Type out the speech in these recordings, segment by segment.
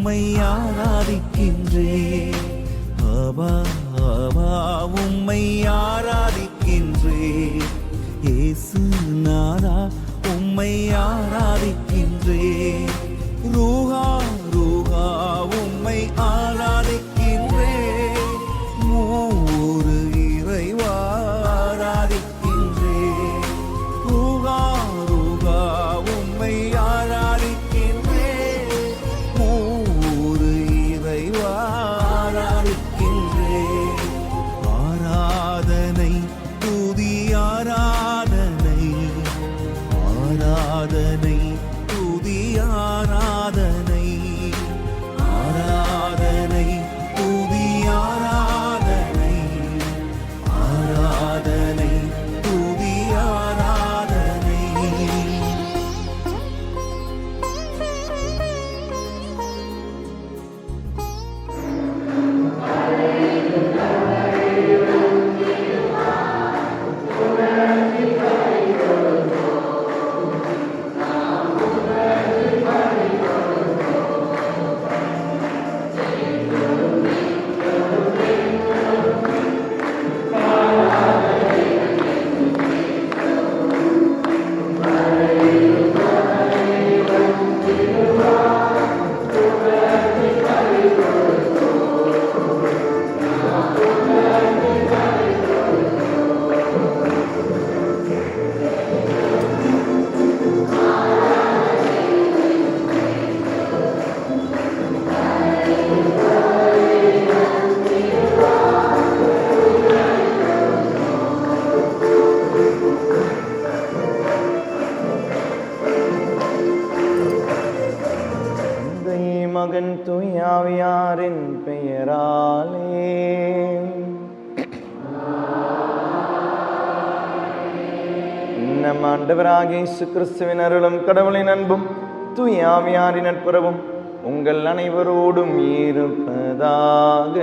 உம்மை ஆராதிக்கின்றேன். ஆவா ஆவா உம்மை ஆராதிக்கின்றேன். இயேசு நாதா உம்மை ஆராதிக்கின்றேன். ரூஹா ரூஹா உம்மை ஆராதிக்கின்றேன். மூறு இறைவா ஆராதிக்கின்றேன். ரூஹா ரூஹா உம்மை ஆராதிக்கின்றேன். மூறு இறைவா ஆராதிக்கின்றேன். ஆராதனை துதி ஆராதனை, ஆராதனை துதி ஆராதனை, ஆராதனை துதி ஆராதனை, ஆராதனை துதி ஆராதனை. தந்தை மகன் தூயாவியாரின் பெயராலே நம் ஆண்டவராகிய இயேசு கிறிஸ்துவின் அருளும் கடவுளின் அன்பும் தூயாவியாரின் நட்புறவும் உங்கள் அனைவரோடும் இருப்பதாக.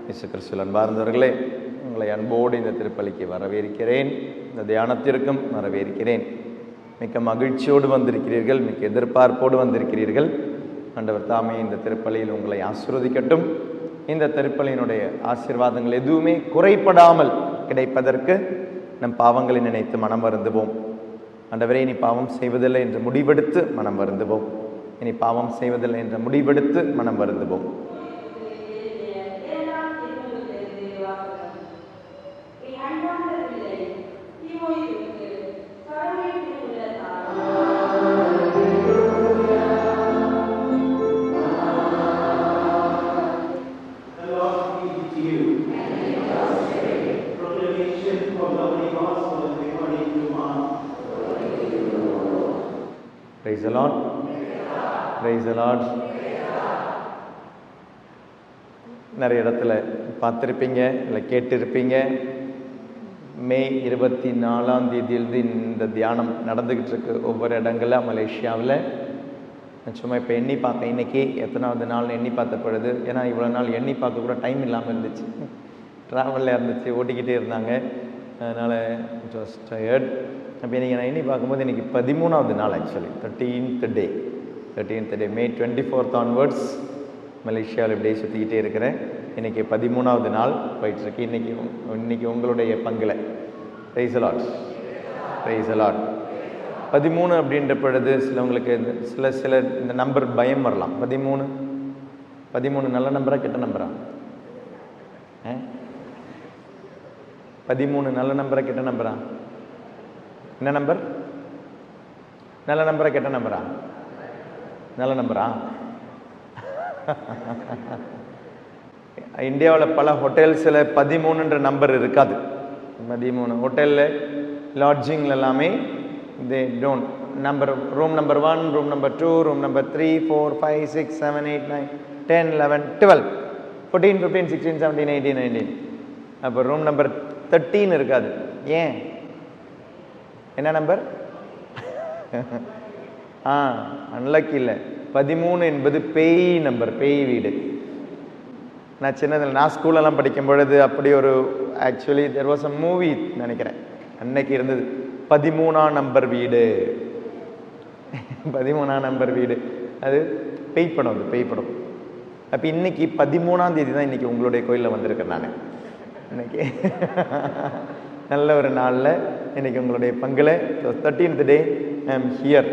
இயேசு கிறிஸ்துவில் அன்பார்ந்தவர்களே, உங்களை அன்போடு இந்த திருப்பலிக்கு வரவேற்கிறேன். இந்த தியானத்திற்கும் வரவேற்கிறேன். மிக்க மகிழ்ச்சியோடு வந்திருக்கிறீர்கள், மிக்க எதிர்பார்ப்போடு வந்திருக்கிறீர்கள். ஆண்டவர் தாமே இந்த திருப்பலியில் உங்களை ஆசீர்வதிக்கட்டும். இந்த திருப்பலியினுடைய ஆசீர்வாதங்கள் எதுவுமே குறைபடாமல் கிடைப்பதற்கு நம் பாவங்களை நினைத்து மனம் வருந்துவோம். ஆண்டவரே, இனி பாவம் செய்வதில்லை என்று முடிவெடுத்து மனம் வருந்துவோம். இனி பாவம் செய்வதில்லை என்ற முடிவெடுத்து மனம் வருந்துவோம். Praise the Lord. Praise the Lord. நிறைய இடத்துல பார்த்துருப்பீங்க, இல்லை கேட்டிருப்பீங்க. மே 24 இந்த தியானம் நடந்துக்கிட்டு இருக்கு ஒவ்வொரு இடங்களில் மலேசியாவில். சும்மா இப்போ எண்ணி பார்த்தேன், இன்னைக்கு எத்தனாவது நாள்னு எண்ணி பார்த்த பொழுது, ஏன்னா இவ்வளோ நாள் எண்ணி பார்க்க கூட டைம் இல்லாமல் இருந்துச்சு, ட்ராவலில் இருந்துச்சு, ஓட்டிக்கிட்டே இருந்தாங்க, அதனால் இட் வாஸ் டயர்ட். அப்போ இன்றைக்கி நான் எண்ணி பார்க்கும்போது இன்றைக்கி 13வது நாள். ஆக்சுவலி 13th டே, மே 24th ஆன்வர்ட்ஸ் மலேசியாவில் இப்படியே சுற்றிக்கிட்டே இருக்கிறேன். இன்றைக்கி 13வது நாள் போயிட்டுருக்கு. இன்றைக்கி உங்களுடைய பங்கில். Price the lord, praise the Lord. 13 அப்படின்ற பொழுது சிலவங்களுக்கு சில இந்த நம்பர் பயம் வரலாம். 13 நல்ல நம்பரா கெட்ட நம்பரா? 13 நல்ல நம்பரா கெட்ட நம்பரா? என்ன நம்பர்? நல்ல நம்பரா கெட்ட நம்பரா? நல்ல நம்பரா? இந்தியாவில் பல ஹோட்டல்ஸில் 13ன்ற நம்பர் இருக்காது. 13 ஹோட்டலில் லாட்ஜிங்கில் எல்லாமே they don't number, room number 1, room number 2, room number 3, 4, 5, 6, 7, 8, 9, 10, 11, 12, 14, 15, 16, 17, 18, 19. அப்போ ரூம் நம்பர் 13 இருக்காது. ஏன்? என்ன நம்பர்? அன்லக்கி இல்லை. 13 என்பது பேய் நம்பர், பேய் வீடு. நான் ஸ்கூலெல்லாம் படிக்கும் பொழுது அப்படி ஒரு actually there was a movie நினைக்கிறேன். அன்னைக்கு இருந்தது 13ஆம் நம்பர் வீடு. 13ஆம் நம்பர் வீடு அது பேய் படம், அது பேய் படம். அப்போ இன்னைக்கு 13ஆம் தேதி தான் இன்னைக்கு உங்களுடைய கோயிலில் வந்திருக்கேன் நான். இன்னைக்கு நல்ல ஒரு நாளில் இன்னைக்கு உங்களுடைய பங்கில் 13th day I am here.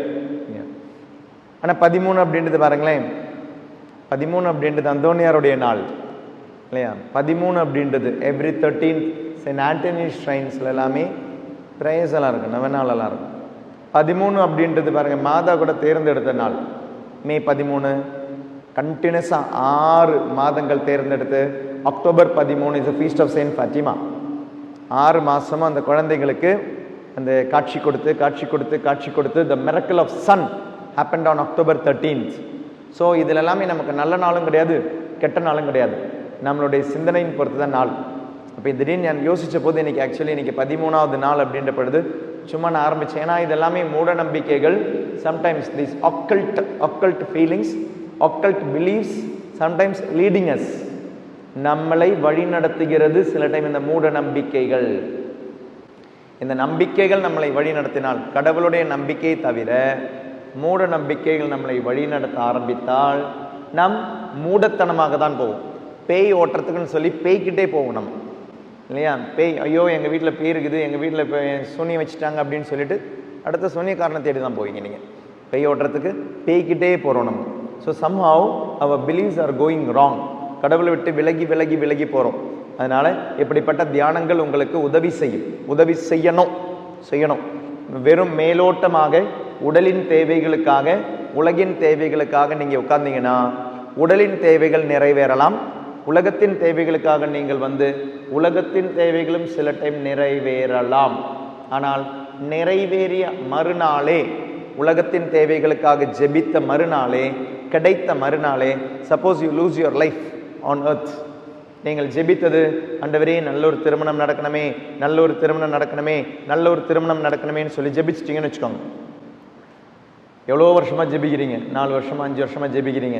ஆனால் 13 அப்படின்றது பாருங்களேன், 13 அப்படின்றது அந்தோனியாருடைய நாள் இல்லையா? 13 அப்படின்றது எவ்ரி 13th செயின்ட் ஆண்டனி ஷ்ரைன்ஸில் எல்லாமே ப்ரேயர்ஸ் எல்லாம் இருக்கும், நவநாளெல்லாம் இருக்கும். 13 அப்படின்றது பாருங்கள் மாதா கூட தேர்ந்தெடுத்த நாள். மே 13 கண்டினியூஸாக 6 மாதங்கள் தேர்ந்தெடுத்து October 13 is feast of saint Fatima. 6 மாதமும் அந்த குழந்தைங்களுக்கு அந்த காட்சி கொடுத்து the miracle of sun happened on October 13th. So இதில் எல்லாமே நமக்கு நல்ல நாளும் கிடையாது, கெட்ட நாளும் கிடையாது, நம்மளுடைய சிந்தனையின் பொறுத்து தான் நாள். அப்போ திடீர்னு நான் யோசித்த போது இன்னைக்கு 13வது நாள் அப்படின்ற பொழுது சும்மா நான் ஆரம்பித்தேன். ஏன்னா இதெல்லாமே மூட நம்பிக்கைகள். Sometimes this occult feelings, occult believes sometimes leading us, நம்மளை வழி நடத்துகிறது சில டைம் இந்த மூட நம்பிக்கைகள். இந்த நம்பிக்கைகள் நம்மளை வழி நடத்தினால், கடவுளுடைய நம்பிக்கையை தவிர மூட நம்பிக்கைகள் நம்மளை வழி நடத்த ஆரம்பித்தால் நம் மூடத்தனமாக தான் போவோம். பேய் ஓட்டுறதுக்குன்னு சொல்லி பேய்கிட்டே போவோம் நம்ம இல்லையா? பேய், ஐயோ எங்கள் வீட்டில் பேய் இருக்குது, எங்கள் வீட்டில் இப்போ சூனியம் வச்சுட்டாங்க அப்படின்னு சொல்லிட்டு அடுத்த சூனிய காரணம் தேடி தான் போவீங்க நீங்கள். பேய் ஓட்டுறதுக்கு பேய்கிட்டே போகிறோம் நம்ம. So somehow our beliefs are going wrong. கடவுளை விட்டு விலகி போகிறோம். அதனால் இப்படிப்பட்ட தியானங்கள் உங்களுக்கு உதவி செய்யணும். வெறும் மேலோட்டமாக உடலின் தேவைகளுக்காக, உலகின் தேவைகளுக்காக நீங்கள் உட்கார்ந்தீங்கன்னா உடலின் தேவைகள் நிறைவேறலாம். உலகத்தின் தேவைகளுக்காக நீங்கள் உலகத்தின் தேவைகளும் சில டைம் நிறைவேறலாம். ஆனால் நிறைவேறிய மறுநாளே, உலகத்தின் தேவைகளுக்காக ஜெபித்த மறுநாளே, கிடைத்த மறுநாளே, suppose you lose your life on earth, நீங்கள் ஜெபித்தது ஆண்டவரே நல்ல ஒரு திருமணம் நடக்கணுமேன்னு சொல்லி ஜெபிச்சிட்டிங்கன்னு வச்சுக்கோங்க. எவ்வளோ வருஷமாக ஜெபிக்கிறீங்க, 4 வருஷமா 5 வருஷமாக ஜெபிக்கிறீங்க.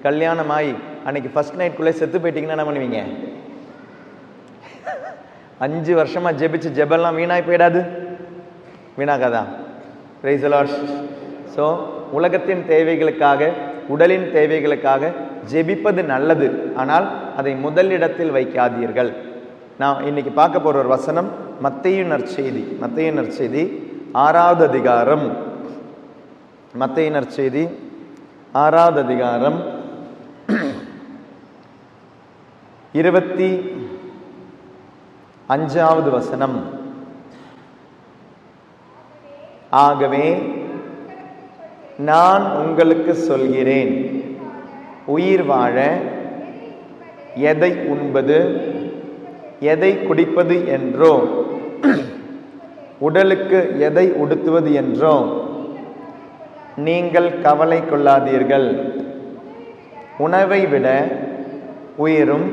கல்யாணம் ஆகி அன்னைக்கு ஃபர்ஸ்ட் நைட்குள்ளே செத்து போயிட்டீங்கன்னா என்ன பண்ணுவீங்க? 5 வருஷமாக ஜெபிச்சு ஜெபெல்லாம் வீணாய் போயிடாது? வீணாகாதா? Praise the lord. ஸோ உலகத்தின் தேவைகளுக்காக, உடலின் தேவைகளுக்காக ஜெபிப்பது நல்லது, ஆனால் அதை முதலிடத்தில் வைக்காதீர்கள். நான் இன்னைக்கு பார்க்க போகிற ஒரு வசனம் மத்தேயு நற்செய்தி 6வது அதிகாரம். மத்தேயு நற்செய்தி 6வது அதிகாரம் 25வது வசனம். ஆகவே நான் உங்களுக்கு சொல்கிறேன், உயிர் வாழ எதை உண்பது எதை குடிப்பது என்றோ, உடலுக்கு எதை உடுத்துவது என்றோ நீங்கள் கவலை கொள்ளாதீர்கள். உணவை விட உயிரும்,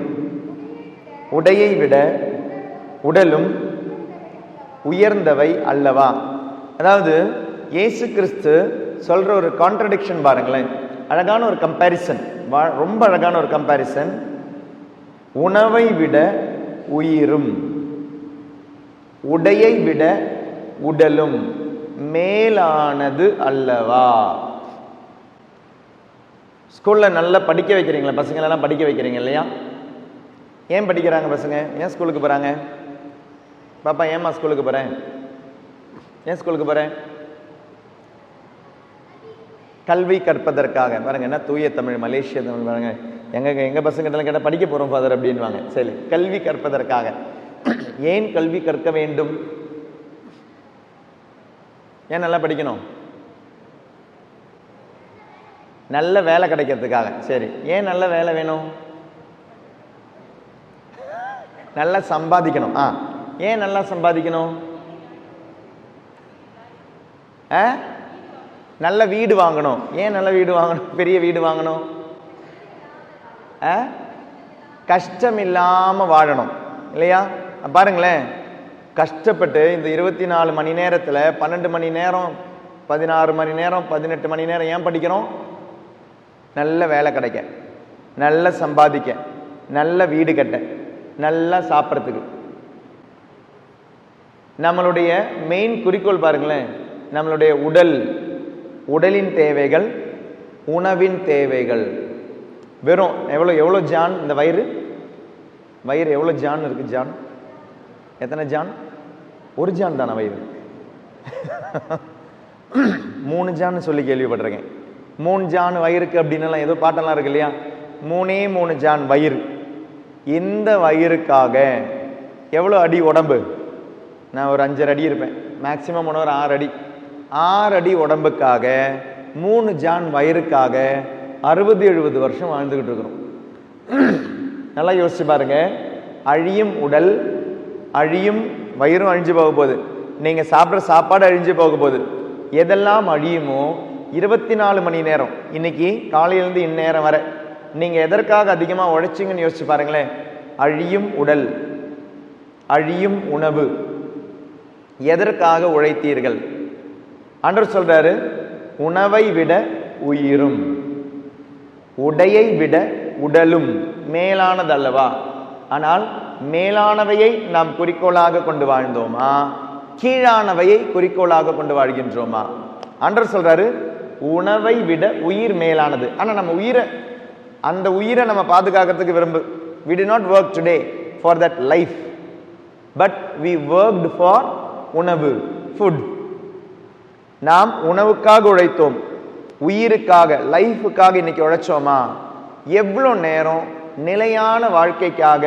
உடையை விட உடலும் உயர்ந்தவை அல்லவா? அதாவது இயேசு கிறிஸ்து சொல்ற ஒரு கான்ட்ரடிக்ஷன் பாருங்களேன். அழகான ஒரு கம்பேரிசன், ரொம்ப அழகான ஒரு கம்பேரிசன். உணவை விட உயிரும், உடையை விட உடலும் மேலானது அல்லவா? ஸ்கூல்ல நல்லா படிக்க வைக்கிறீங்களா? பசங்களெல்லாம் படிக்க வைக்கிறீங்க இல்லையா? ஏன் படிக்கிறாங்க பசங்க? ஏன் ஸ்கூலுக்கு போறாங்க? பாப்பா ஏம்மா ஸ்கூலுக்கு போறேன்? ஏன் ஸ்கூலுக்கு போறேன்? கல்வி கற்பதற்காக. பாருங்க என்ன தூய தமிழ், மலேசிய தமிழ். பாருங்க எங்க பசங்கிட்ட கேட்டால் படிக்க போறோம் ஃபாதர் அப்படின்வாங்க. சரி, கல்வி கற்பதற்காக. ஏன் கல்வி கற்க வேண்டும்? ஏன் நல்லா படிக்கணும்? நல்ல வேலை கிடைக்கிறதுக்காக. சரி, ஏன் நல்ல வேலை வேணும்? நல்லா சம்பாதிக்கணும். ஏன் நல்லா சம்பாதிக்கணும்? நல்ல வீடு வாங்கணும். ஏன் நல்ல வீடு வாங்கணும்? பெரிய வீடு வாங்கணும். கஷ்டம் இல்லாம வாழணும் இல்லையா? பாருங்களேன், கஷ்டப்பட்டு இந்த 24 மணி நேரத்தில் 12 மணி நேரம், 16 மணி நேரம், 18 மணி நேரம் ஏன் படிக்கிறோம்? நல்ல வேலை கிடைக்க, நல்ல சம்பாதிக்க, நல்ல வீடு கட்ட, நல்லா சாப்பிட்றதுக்கு. நம்மளுடைய மெயின் குறிக்கோள் பாருங்களேன், நம்மளுடைய உடலின் தேவைகள், உணவின் தேவைகள். வெறும் எவ்வளோ ஜான் இந்த வயிறு எவ்வளோ ஜான் இருக்கு? ஜான் எத்தனை ஜான்? ஒரு ஜான் தானே வயிறு? 3 ஜான் சொல்லி கேள்விப்பட்டிருக்கேன். 3 ஜான் வயிறுக்கு அப்படின்னு ஏதோ பாட்டெல்லாம் இருக்கு இல்லையா? 3 ஜான் வயிறு. இந்த வயிறுக்காக எவ்வளோ அடி உடம்பு? நான் ஒரு 5 அடி இருப்பேன், மேக்சிமம் ஒரு 6 அடி. 6 அடி உடம்புக்காக 3 ஜான் வயிறுக்காக 60-70 வருஷம் வாழ்ந்துகிட்டு இருக்கிறோம். நல்லா யோசிச்சு பாருங்க. அழியும் உடல், அழியும் வயிறும் அழிஞ்சு போக போகுது. நீங்க சாப்பிட்ற சாப்பாடு அழிஞ்சு போக போகுது. எதெல்லாம் அழியுமோ 24 மணி நேரம், இன்னைக்கு காலையிலிருந்து இந்நேரம் வரை நீங்க எதற்காக அதிகமா உழைச்சிங்கன்னு யோசிச்சு பாருங்களேன். அழியும் உடல், அழியும் உணவு, எதற்காக உழைத்தீர்கள்? ஆண்டவர் சொல்றாரு, உணவை விட உயிரும் உடையை விட உடலும் மேலானதல்லவா? ஆனால் மேலானவையை நாம் குறிக்கோளாக கொண்டு வாழ்ந்தோமா, கீழானவையை குறிக்கோளாக கொண்டு வாழ்கின்றோமா? ஆண்டவர் சொல்றாரு, உணவை விட உயிர் மேலானது. ஆனா நம்ம அந்த உயிரை நம்ம பாதுகாக்கிறதுக்கு we did not work today for that life, but we worked for உணவு, food. நாம் உணவுக்காக உழைத்தோம், உயிருக்காக, லைஃபுக்காக இன்னைக்கு உழைச்சோமா? எவ்வளோ நேரம் நிலையான வாழ்க்கைக்காக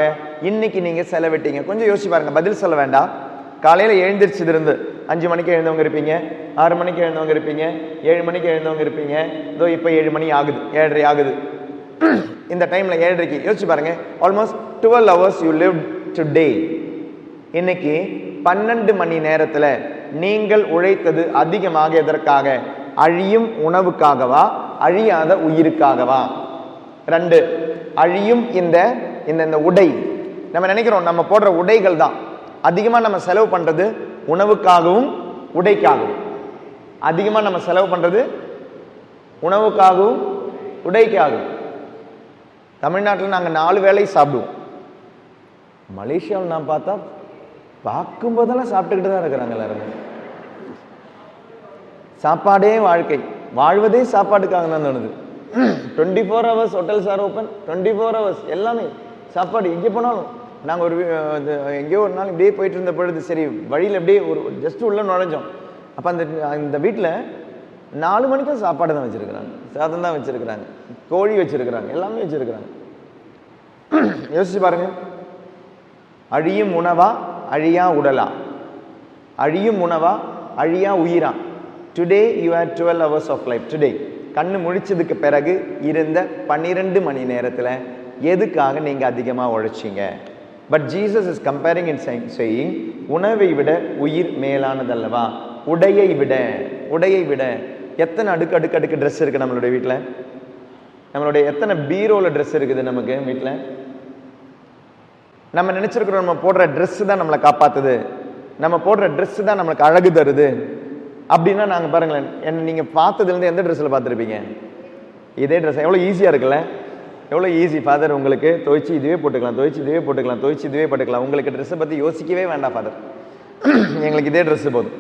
இன்னைக்கு நீங்க செலவிட்டீங்க? கொஞ்சம் யோசிச்சு பாருங்க. பதில் சொல்ல வேண்டாம். காலையில எழுந்திரிச்சது 5 மணிக்கு எழுந்தவங்க இருப்பீங்க, 6 மணிக்கு எழுந்தவங்க இருப்பீங்க, 7 மணிக்கு எழுந்தவங்க இருப்பீங்க. இதோ இப்போ 7 மணி ஆகுது, 7:30 ஆகுது. இந்த டைம்ல 7:30க்கு யோசிச்சு பாருங்க. Almost 12 hours you lived today. இன்னைக்கு 12 மணி நேரத்துல நீங்கள் உழைத்தது அதிகமாக எதற்காக? அழியும் உணவுக்காகவா, அழியாத உயிருக்காகவா? 2, அழியும் இந்த உடை. நம்ம நினைக்கிறோம் நம்ம போடுற உடைகள் தான். அதிகமா நம்ம செலவு பண்றது உணவுக்காகவும் உடைக்காகவும். அதிகமா நம்ம செலவு பண்றது உணவுக்காகவும் உடைக்காகவும். தமிழ்நாட்டில் நாங்கள் 4 வேளை சாப்பிடுவோம். மலேசியாவில் நான் பார்த்தா பார்க்கும் போதெல்லாம் சாப்பிட்டுக்கிட்டு தான் இருக்கிறாங்க எல்லாருமே. சாப்பாடே வாழ்க்கை, வாழ்வதே சாப்பாட்டுக்காக தான் தோணுது. 24 hours hotels are open, 24 hours எல்லாமே சாப்பாடு. எங்கே போனாலும் நாங்கள் எங்கேயோ ஒரு நாள் இப்படியே போயிட்டு இருந்த பொழுது, சரி வழியில் அப்படியே ஜஸ்ட் உள்ள நுழைஞ்சோம். அப்போ அந்த வீட்டில் 4 மணிக்கும் சாப்பாடு தான் வச்சிருக்கிறாங்க, சாதம் தான் வச்சிருக்கிறாங்க, கோழி வச்சிருக்கிறாங்க, எல்லாமே வச்சிருக்கிறாங்க. யோசிச்சு பாருங்க. அழியும் உணவா, அழியா உடலா? அழியும் உணவா, அழியா உயிரா? Today you had 12 hours of life. Today கண்ணு முழிச்சதுக்கு பிறகு இருந்த 12 மணி நேரத்தில் எதுக்காக நீங்க அதிகமா உழைச்சிங்க? But Jesus is comparing in saying, உணவை விட உயிர் மேலானதல்லவா? உடையை விட எத்தனை அடுக்கு ட்ரெஸ் இருக்கு நம்மளுடைய வீட்டில்? நம்மளுடைய எத்தனை பீரோல ட்ரெஸ் இருக்குது நமக்கு வீட்டில்? நம்ம நினைச்சிருக்கிறோம் நம்ம போடுற ட்ரெஸ் தான் நம்மளை காப்பாத்துது, நம்ம போடுற ட்ரெஸ் தான் நம்மளுக்கு அழகு தருது அப்படின்னா நாங்க பாருங்களேன், என்ன நீங்க பார்த்ததுல இருந்து எந்த ட்ரெஸ்ல பார்த்துருப்பீங்க? இதே ட்ரெஸ். எவ்வளவு ஈஸியா இருக்குல்ல? எவ்வளோ ஈஸி ஃபாதர். உங்களுக்கு துவைச்சி இதுவே போட்டுக்கலாம், துவைச்சி இதுவே போட்டுக்கலாம், துவைச்சி இதுவே போட்டுக்கலாம். உங்களுக்கு ட்ரெஸ்ஸை பற்றி யோசிக்கவே வேண்டாம் ஃபாதர், எங்களுக்கு இதே ட்ரெஸ்ஸு போதும்.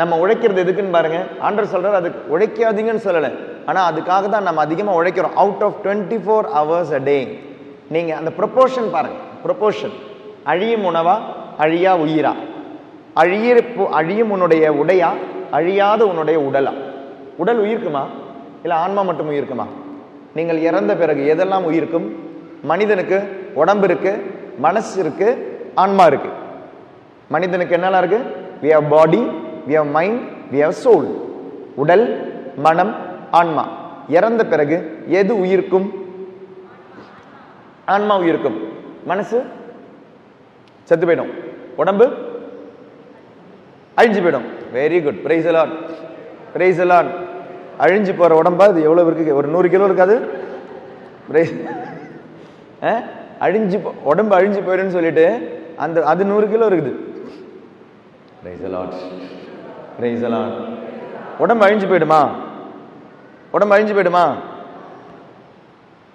நம்ம உழைக்கிறது எதுக்குன்னு பாருங்க. ஆண்டவர் சொல்றாரு அதுக்கு உழைக்காதீங்கன்னு சொல்லலை, ஆனால் அதுக்காக தான் நம்ம அதிகமாக உழைக்கிறோம். Out of 24 hours a day. நீங்கள் அந்த ப்ரொப்போர்ஷன் பாருங்க. ப்ரொப்போர்ஷன். அழியும் உணவா, அழியா உயிரா? அழியும் உன்னுடைய உடையா, அழியாத உன்னுடைய உடலா? உடல் உயிர்க்குமா இல்லை ஆன்மா மட்டும் உயிர்க்குமா? நீங்கள் இறந்த பிறகு எதெல்லாம் உயிர்க்கும்? மனிதனுக்கு உடம்பு இருக்கு, மனசு இருக்கு, ஆன்மா இருக்கு. மனிதனுக்கு என்னெல்லாம் இருக்கு? we have body, we have mind, we have soul. உடல், மனம், ஆன்மா. இறந்த பிறகு எது உயிர்க்கும்? ஆன்மா உயிர்க்கும். மனசு செத்து போயிடும், உடம்பு அழிஞ்சு போயிடும். Very good, price the lord, praise the Lord. அழிஞ்சு போற உடம்பா அது எவ்வளவு இருக்கு? ஒரு 100 கிலோ இருக்காது? அழிஞ்சு உடம்பு அழிஞ்சு போயிடுன்னு சொல்லிட்டு அது 100 கிலோ இருக்குது. Price the lord, praise the Lord. உடம்பு அழிஞ்சு போயிடுமா? உடம்பு அழிஞ்சு போயிடுமா?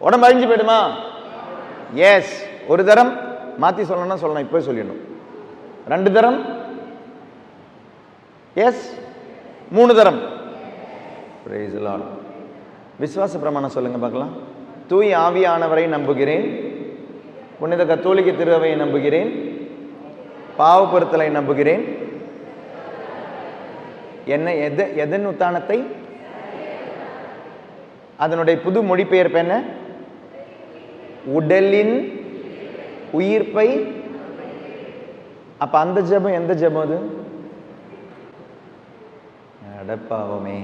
உடம்பு அழிஞ்சு போயிடுமா? எஸ். ஒரு தரம் மாத்தி சொல்லணும்னா சொல்லணும், இப்போ சொல்லிடணும். 2 தரம் எஸ், 3 தரம். Praise the Lord. விசுவாச பிரமாணம் சொல்லுங்க பார்க்கலாம். தூய் ஆவியானவரை நம்புகிறேன், புனித கத்தோலிக்க திருவையை நம்புகிறேன், பாவ பொருத்தலை நம்புகிறேன், என்ன எதன் உத்தானத்தை, அதனுடைய புது மொழிபெயர்ப்பு என்ன, உடலின் உயிர்ப்பை. அப்ப அந்த ஜெபம் எந்த ஜெபம் அது? அடப்பாவமே,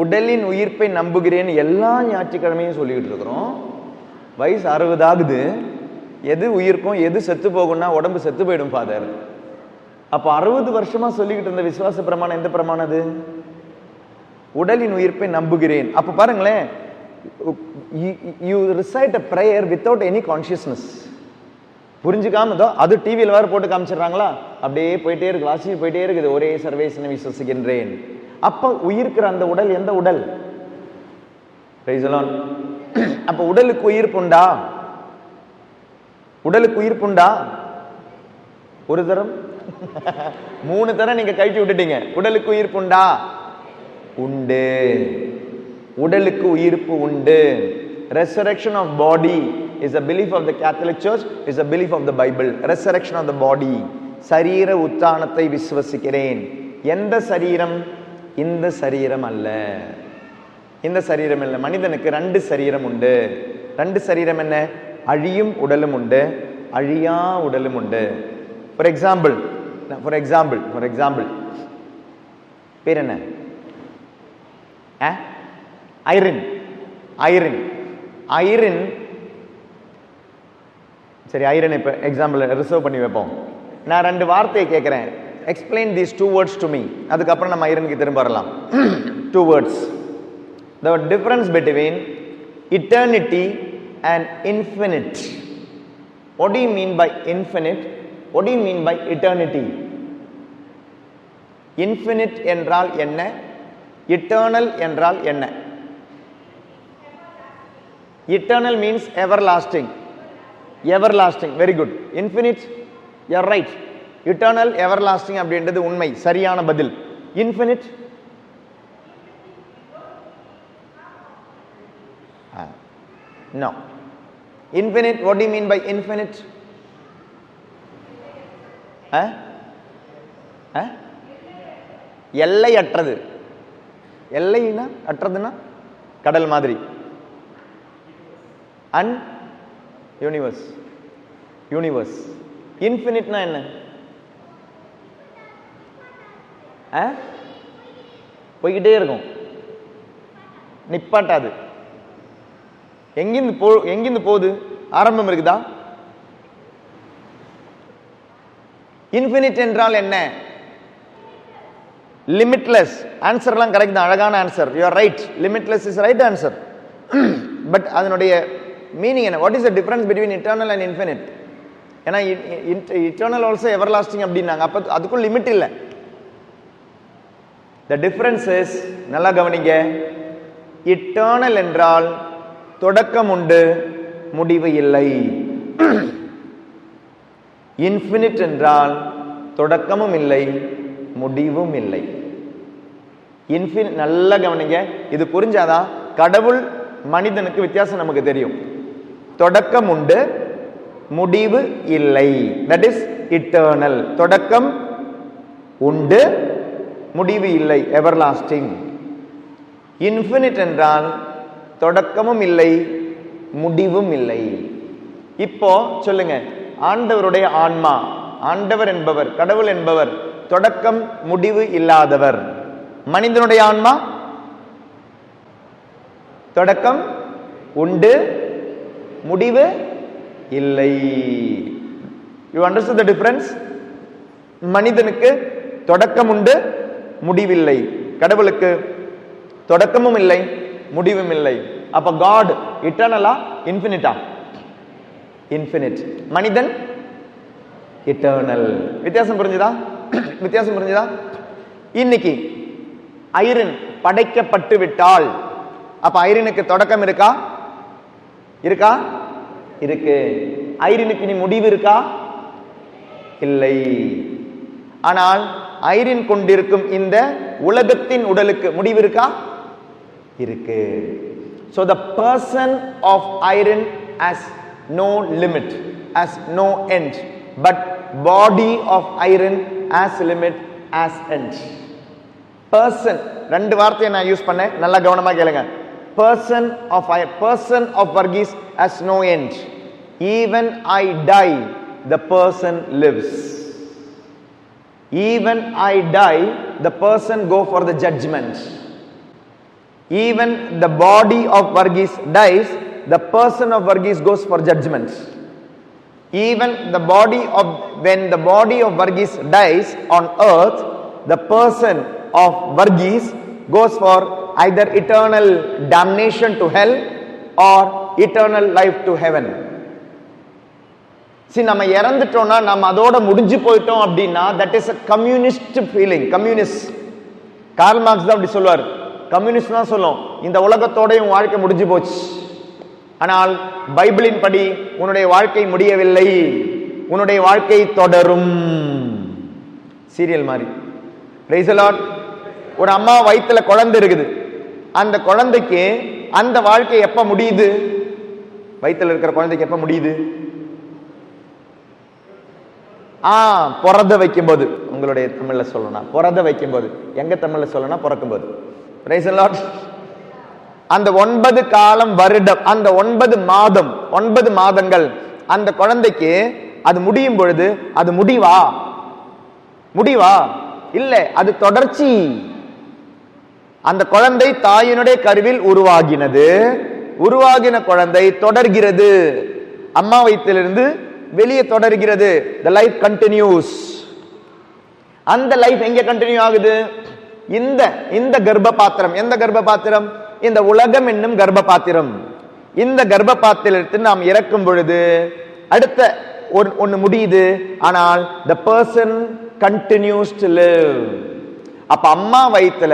உடலின் உயிர்ப்பை நம்புகிறேன் எல்லா ஞாயிற்றுக்கிழமையும் சொல்லிக்கிட்டு இருக்கிறோம். வயசு 60 ஆகுது. எது உயிர்க்கும் எது செத்து போகும்னா உடம்பு செத்து போயிடும் ஃபாதர். அப்ப 60 வருஷமா சொல்லிக்கிட்டு இருந்த விசுவாச பிரமாணம் எந்த பிரமாணம் அது? உடலின் உயிர்ப்பை நம்புகிறேன். அப்ப பாருங்களேன், you recite a prayer without any consciousness. புரிஞ்சுக்காம அது டிவியில் வேற போட்டு காமிச்சிடுறாங்களா, அப்படியே போயிட்டே இருக்கு, வாசி போயிட்டே இருக்குது, ஒரே சர்வேசனை விசுவசிக்கின்றேன். அப்ப உயிர்க்கிற அந்த உடல் எந்த உடல்? Praise the Lord. அப்ப உடலுக்கு உயிர்ப்புண்டா? உடலுக்கு உயிர்ப்புண்டா? ஒரு தரம் 3 தரம் நீங்க கழிச்சு விட்டுட்டீங்க. உடலுக்கு உயிர்ப்புண்டா? உண்டு. உடலுக்கு உயிர்ப்பு உண்டு. Resurrection of body is a belief of the Catholic Church, is a belief of the Bible. Resurrection of the body, சரீர உத்தானத்தை விசுவசிக்கிறேன். எந்த சரீரம்? இந்த சரீரம் அல்ல, இந்த சரீரம் இல்லை. மனிதனுக்கு 2 சரீரம் உண்டு. 2 சரீரம் என்ன? அழியும் உடலும் உண்டு, அழியா உடலும் உண்டு. ஃபார் எக்ஸாம்பிள் பேர் என்ன? ஐரன். சரி, ஐரன் இப்ப எக்ஸாம்பிள் ரிசர்வ் பண்ணி வைப்போம். நான் 2 வார்த்தையை கேட்கிறேன், explain these 2 words to me. அதுக்கப்புறம் நம்ம ஐரனுக்கு திரும்ப வரலாம். 2 words. The difference between eternity and infinite. What do you mean by infinite? What do you mean by eternity? Infinite என்றால் என்ன? Eternal என்றால் என்ன? Eternal means everlasting. Everlasting, very good. Infinite, you are right. Eternal, everlasting அப்படின்றது உண்மை, சரியான பதில். Infinite, no. Infinite, what do you mean by infinite? எல்லையற்றது. எல்லைனா அற்றதுன்னா கடல் மாதிரி. யூனிவர்ஸ். இன்ஃபினிட்னா என்ன? போய்கிட்டே இருக்கும், நிப்பாட்டாது. எங்கிருந்து போகுது? ஆரம்பம் இருக்குதா? இன்ஃபினிட் என்றால் என்ன? லிமிட்லெஸ். ஆன்சர்லாம் கரெக்ட் தான், அழகான answer. You are right. Limitless is right answer. But அதனுடைய மீனிங் என்ன? What is the difference between eternal and infinite? ஏன்னா இட்டர்னல் ஆல்சோ எவர்லாஸ்டிங் அப்படின்னாங்க. அப்ப அதுக்கும் லிமிட் இல்லை. த டிஃபரன்ஸ் இஸ், நல்லா கவனிங்க, இட்டர்னல் என்றால் தொடக்கம் உண்டு, முடிவு இல்லை. இன்ஃபினிட் என்றால் தொடக்கமும் இல்லை, முடிவும் இல்லை. இன்ஃபினிட், நல்லா கவனிங்க, இது புரிஞ்சாதான் கடவுள் மனிதனுக்கு வித்தியாசம் நமக்கு தெரியும். தொடக்கம் உண்டு, முடிவு இல்லை. That is eternal. தொடக்கம் உண்டு, முடிவு இல்லை, எவர்லாஸ்டிங். இன்ஃபினிட் என்றால் தொடக்கமும் இல்லை, முடிவும் இல்லை. இப்போ சொல்லுங்க, ஆண்டவருடைய ஆன்மா, ஆண்டவர் என்பவர், கடவுள் என்பவர் தொடக்கம் முடிவு இல்லாதவர். மனிதனுடைய ஆன்மா தொடக்கம் உண்டு, முடிவு இல்லை. You understand the difference? மனிதனுக்கு தொடக்கம் உண்டு, முடிவில்லை. கடவுளுக்கு தொடக்கமும் இல்லை, முடிவும் இல்லை. அப்ப காட் இட்டர்னலா, இன்ஃபினிட்டா? இன்ஃபினிட். மனிதன் இட்டர்னல். வித்தியாசம் புரிஞ்சுதா? வித்தியாசம் புரிஞ்சுதா? இன்னைக்கு ஐரன் படைக்கப்பட்டு விட்டால், அப்ப ஐரனுக்கு தொடக்கம் இருக்கா? இருக்கா? இருக்கு. ஐரனுக்கு இனி முடிவு இருக்கா? இல்லை. ஆனால் ஐரின் கொண்டிருக்கும் இந்த உலகத்தின் உடலுக்கு முடிவு இருக்கா? இருக்கு. So the person of iron has no limit, has no end, but body of iron has limit, has end. Person, ரெண்டு வார்த்தையை நான் யூஸ் பண்ணேன், நல்லா கவனமா கேளுங்க. Person of Varghese has no end. Even I die, the person lives. Even I die, the person go for the judgment. Even the body of Varghese dies, the person of Varghese goes for judgment. Even when the body of Varghese dies on earth, the person of Varghese goes for either eternal damnation to hell or eternal life to heaven. See, நம்ம இறந்துட்டோம்னா நம்ம அதோட முடிஞ்சு போயிட்டோம் அப்படின்னா that is a communist feeling. Communist Karl Marx தான் அப்படி சொல்வார். Communist தான் சொல்லும், இந்த உலகத்தோட உன் வாழ்க்கை முடிஞ்சு போச்சு. ஆனால் பைபிளின் படி உன்னுடைய வாழ்க்கை முடியவில்லை, உன்னுடைய வாழ்க்கை தொடரும். சீரியல் மாதிரி. Price the Lord. ஒரு அம்மா வயித்துல குழந்தை இருக்குது, அந்த குழந்தைக்கு அந்த வாழ்க்கை எப்ப முடியுது? வயித்துல இருக்கிற குழந்தைக்கு எப்ப முடியுது? பிறந்த வைக்கும் போது. உங்களுடைய தமிழ்ல சொல்லணும் பிறந்த வைக்கும் போது, எங்க தமிழ்ல சொல்லணும் பிறக்கும் போது. Price the Lord. அந்த 9 காலம் வருடம், அந்த 9 மாதம், 9 மாதங்கள் அந்த குழந்தைக்கு அது முடியும் பொழுது அது முடிவா? இல்ல, அது தொடர்ச்சி. அந்த குழந்தை தாயினுடைய கருவில் உருவாகினது, உருவாகின குழந்தை தொடர்கிறது, அம்மா வயிற்றிலிருந்து வெளியே தொடர்கிறது. the life continues. அந்த லைஃப் எங்க கண்டினியூ ஆகுது? இந்த கர்ப்ப பாத்திரம். எந்த கர்ப்ப பாத்திரம்? இந்த உலகம் என்னும் கர்ப்ப பாத்திரம். இந்த கர்ப்ப பாத்திரத்தில் நாம் இறக்கும் பொழுது அடுத்த ஒன்னு முடியுது. ஆனால் the person continues to live. அப்ப அம்மா வயித்துல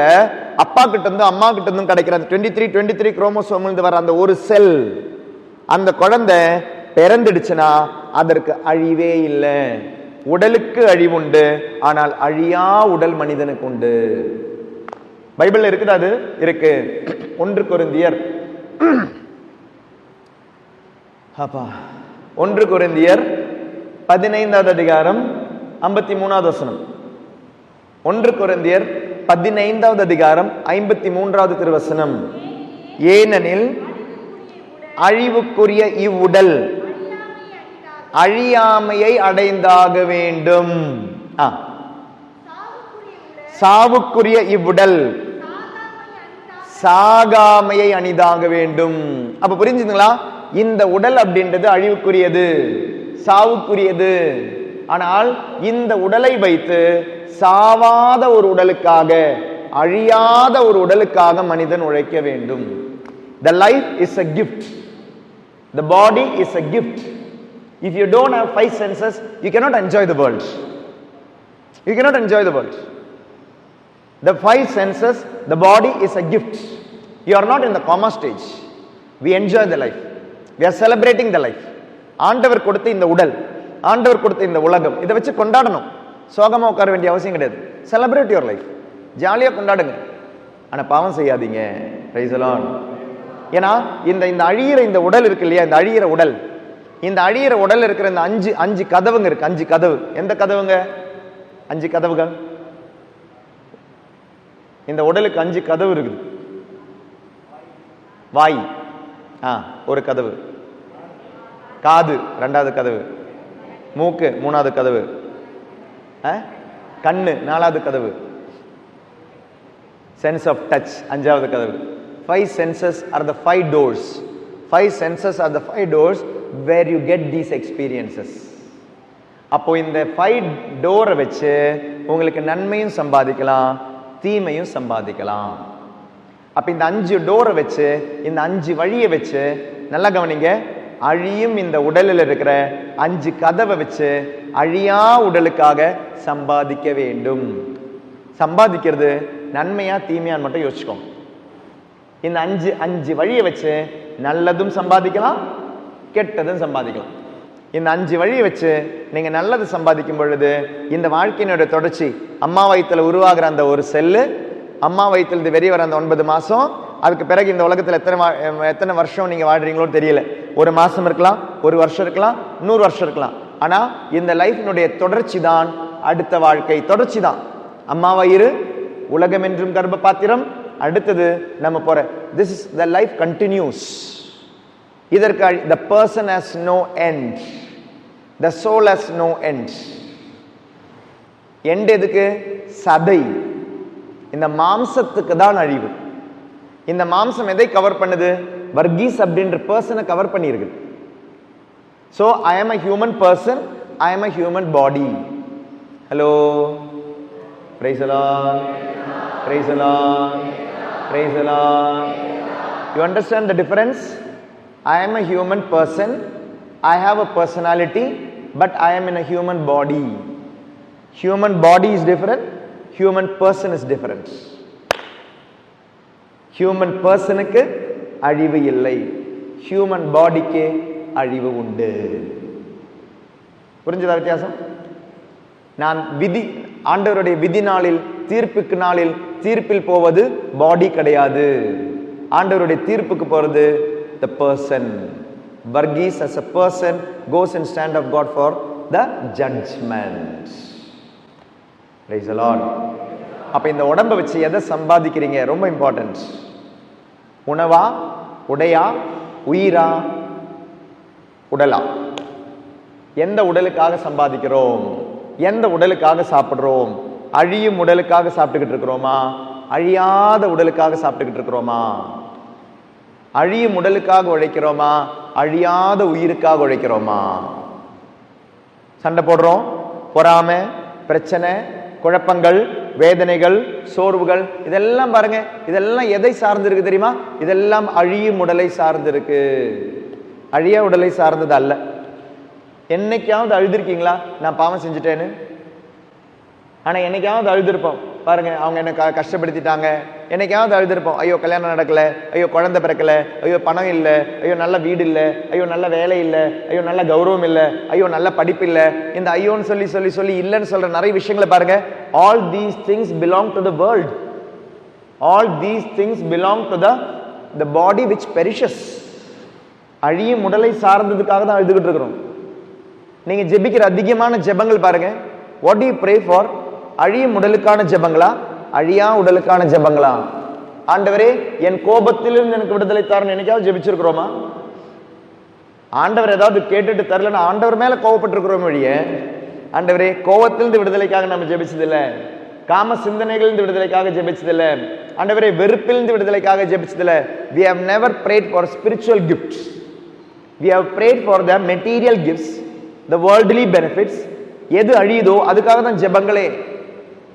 அப்பா கிட்ட இருந்தும் கிடைக்கிற 23 குரோமோசோம்ல வர அந்த ஒரு செல், அந்த குழந்தை பிறந்துடுச்சுன்னா அதற்கு அழிவே இல்லை. உடலுக்கு அழிவுண்டு, ஆனால் அழியா உடல் மனிதனுக்கு உண்டு. பைபிள்ல இருக்குதா? அது இருக்கு. 1 கொரிந்தியர் 15வது அதிகாரம் 53வது வசனம். 1 கொரிந்தியர் 15வது அதிகாரம் 53வது திருவசனம். ஏனெனில் அழிவுக்குரிய இவ்வுடல் அழியாமையை அடைந்தாக வேண்டும். சாவுக்குரிய இவ்வுடல் சாகாமையை அணிதாக வேண்டும். அப்ப புரிஞ்சுங்களா? இந்த உடல் அப்படின்றது அழிவுக்குரியது, சாவுக்குரியது. ஆனால் இந்த உடலை வைத்து சாவாத ஒரு உடலுக்காக, அழியாத ஒரு உடலுக்காக மனிதன் உழைக்க வேண்டும். The life is a gift. The body is a gift. If you don't have 5 senses, you cannot enjoy the world. You cannot enjoy the world. The 5 senses, the body is a gift. You are not in the coma stage. We enjoy the life. We are celebrating the life. ஆண்டவர் கொடுத்த இந்த உடல், ஆண்டவர் கொடுத்த இந்த உலகம், இதை வச்சு கொண்டாடணும். சோகமா உட்கார வேண்டிய அவசியம் கிடையாது. Celebrate your life. ஜாலியா கொண்டாடுங்க. ஆனா பாவம் செய்யாதீங்க. Price the Lord. ஏன்னா இந்த அழியிற இந்த உடல் இருக்கு இல்லையா, இந்த அழியிற உடல், இந்த அழியிற உடல் இருக்கிற இந்த அஞ்சு கதவுங்க இருக்கு. 5 கதவு. எந்த கதவுங்க? 5 கதவுகள். இந்த உடலுக்கு 5 கதவு இருக்குது. வாய் ஒரு கதவு, காது 2வது கதவு, மூக்கு 3வது கதவு, கண்ணு 4வது கதவு, சென்ஸ் ஆஃப் டச் 5வது கதவு. 5 senses are the 5 doors. 5 senses are the 5 doors where you get these experiences. அப்போ இந்த 5 டோரை வச்சு உங்களுக்கு நன்மையும் சம்பாதிக்கலாம், தீமையும் சம்பாதிக்கலாம். அப்ப இந்த 5 டோரை வச்சு, இந்த 5 வழியை வச்சு, நல்லா கவனிங்க, அழியும் இந்த உடலில் இருக்கிற 5 கதவை வச்சு அழியா உடலுக்காக சம்பாதிக்க வேண்டும். சம்பாதிக்கிறது நன்மையா தீமையான்னு மட்டும் யோசிச்சுக்கோங்க. இந்த 5 வழியை வச்சு நல்லதும் சம்பாதிக்கலாம், கெட்டதும் சம்பாதிக்கலாம். இந்த 5 வழியை வச்சு நீங்க நல்லது சம்பாதிக்கும் பொழுது இந்த வாழ்க்கையினுடைய தொடர்ச்சி, அம்மா வயித்துல உருவாகிற அந்த ஒரு செல்லு, அம்மா வயிற்றிலிருந்து வெளியே வர அந்த 9 மாசம், அதுக்கு பிறகு இந்த உலகத்துல எத்தனை வருஷம் நீங்க வாழ்றீங்களோ தெரியல. 1 மாசம் இருக்கலாம், 1 வருஷம் இருக்கலாம், 100 வருஷம் இருக்கலாம். ஆனா இந்த லைஃபினுடைய தொடர்ச்சி தான் அடுத்த வாழ்க்கை. தொடர்ச்சி தான் அம்மா வயிறு, உலகம் என்றும் கர்ப்ப பாத்திரம், அடுத்தது நம்ம போற this is the life continues. இதற்கு the person has no end, the soul has no end. end எதுக்கு? சதை, இந்த மாம்சத்துக்கு தான் அழிவு. இந்த மாம்சம் எதை கவர் பண்ணுது? வர்கீஸ் அப்படின்ற பர்சனை கவர் பண்ணியிருக்கு. So I am a human person, I am a human body. Hello, praise the Lord, praise the Lord, praise the Lord. You understand the difference? I am a human person, I have a personality, but I am in a human body. Human body is different, human person is different. Human personக்கு அழிவு இல்லை, human bodyக்கு அழிவு உண்டு. புரிஞ்சதா வித்தியாசம்? நான் விதி, ஆண்டவருடைய விதி நாளில், தீர்ப்புக்கு நாளில் தீர்ப்பில் போவது பாடி கிடையாது. ஆண்டவருடைய தீர்ப்புக்கு போறது the person. Varghese as a person goes and stand of God for the judgment. Praise the Lord. அப்ப இந்த உடம்பை வச்சு எதை சம்பாதிக்கிறீங்க? ரொம்ப இம்பார்ட்டன்ட். உணவா, உடையா, உயிரா, உடலா? எந்த உடலுக்காக சம்பாதிக்கிறோம்? எந்த உடலுக்காக சாப்பிடுறோம்? அழியும் உடலுக்காக சாப்பிட்டுக்கிட்டு இருக்கிறோமா? அழியாத உடலுக்காக சாப்பிட்டுக்கிட்டு இருக்கிறோமா? அழியும் உடலுக்காக உழைக்கிறோமா? அழியாத உயிருக்காக உழைக்கிறோமா? சண்டை போடுறோம், பொறாமை, பிரச்சனை, குழப்பங்கள், வேதனைகள், சோர்வுகள், இதெல்லாம் பாருங்க, இதெல்லாம் எதை சார்ந்திருக்கு தெரியுமா? இதெல்லாம் அழியும் உடலை சார்ந்திருக்கு, அழிய உடலை சார்ந்தது அல்ல. என்னைக்காவது அழுதுருக்கீங்களா நான் பாவம் செஞ்சுட்டேன்னு? ஆனா என்னைக்காவது அழுதுருப்போம் பாருங்க, அவங்க என்ன கஷ்டப்படுத்திட்டாங்க. என்னைக்காவது அழுதுருப்போம், ஐயோ கல்யாணம் நடக்கல, ஐயோ குழந்தை பிறக்கல, ஐயோ பணம் இல்லை, ஐயோ நல்ல வீடு இல்லை, ஐயோ நல்ல வேலை இல்லை, ஐயோ நல்ல கௌரவம் இல்லை, ஐயோ நல்ல படிப்பு இல்லை. இந்த ஐயோன்னு சொல்லி சொல்லி சொல்லி இல்லைன்னு சொல்ற நிறைய விஷயங்களை பாருங்க. All these things belong to the world. All these things belong to the body which perishes. அழியும் உடலை சார்ந்ததுக்காக தான் அழுதுகிட்டு இருக்கிறோம். நீங்க ஜெபிக்கிற அதிகமான ஜெபங்கள் பாருங்க, what to you pray for? அழியும் உடலுக்கான ஜெபங்களா, அழியா உடலுக்கான ஜெபங்களா? ஆண்டவரே என் கோபத்திலிருந்து எனக்கு விடுதலை தாருன்னு என்னைக்காவது ஜெபிச்சிருக்கிறோமா? ஆண்டவர் ஏதாவது கேட்டுட்டு தரலன்னா ஆண்டவர் மேல கோவப்பட்டிருக்கிறோம் வழியே. ஆண்டவரே கோபத்திலிருந்து விடுதலைக்காக நம்ம ஜெபிச்சதில்லை, காம சிந்தனைகளிலிருந்து விடுதலைக்காக ஜெபிச்சதில்லை, ஆண்டவரே வெறுப்பிலிருந்து விடுதலைக்காக ஜெபிச்சதில்லை. we have never prayed for spiritual gifts, we have prayed for the material gifts, the worldly benefits. எது அழியுதோ அதுக்காக தான் ஜெபங்களே.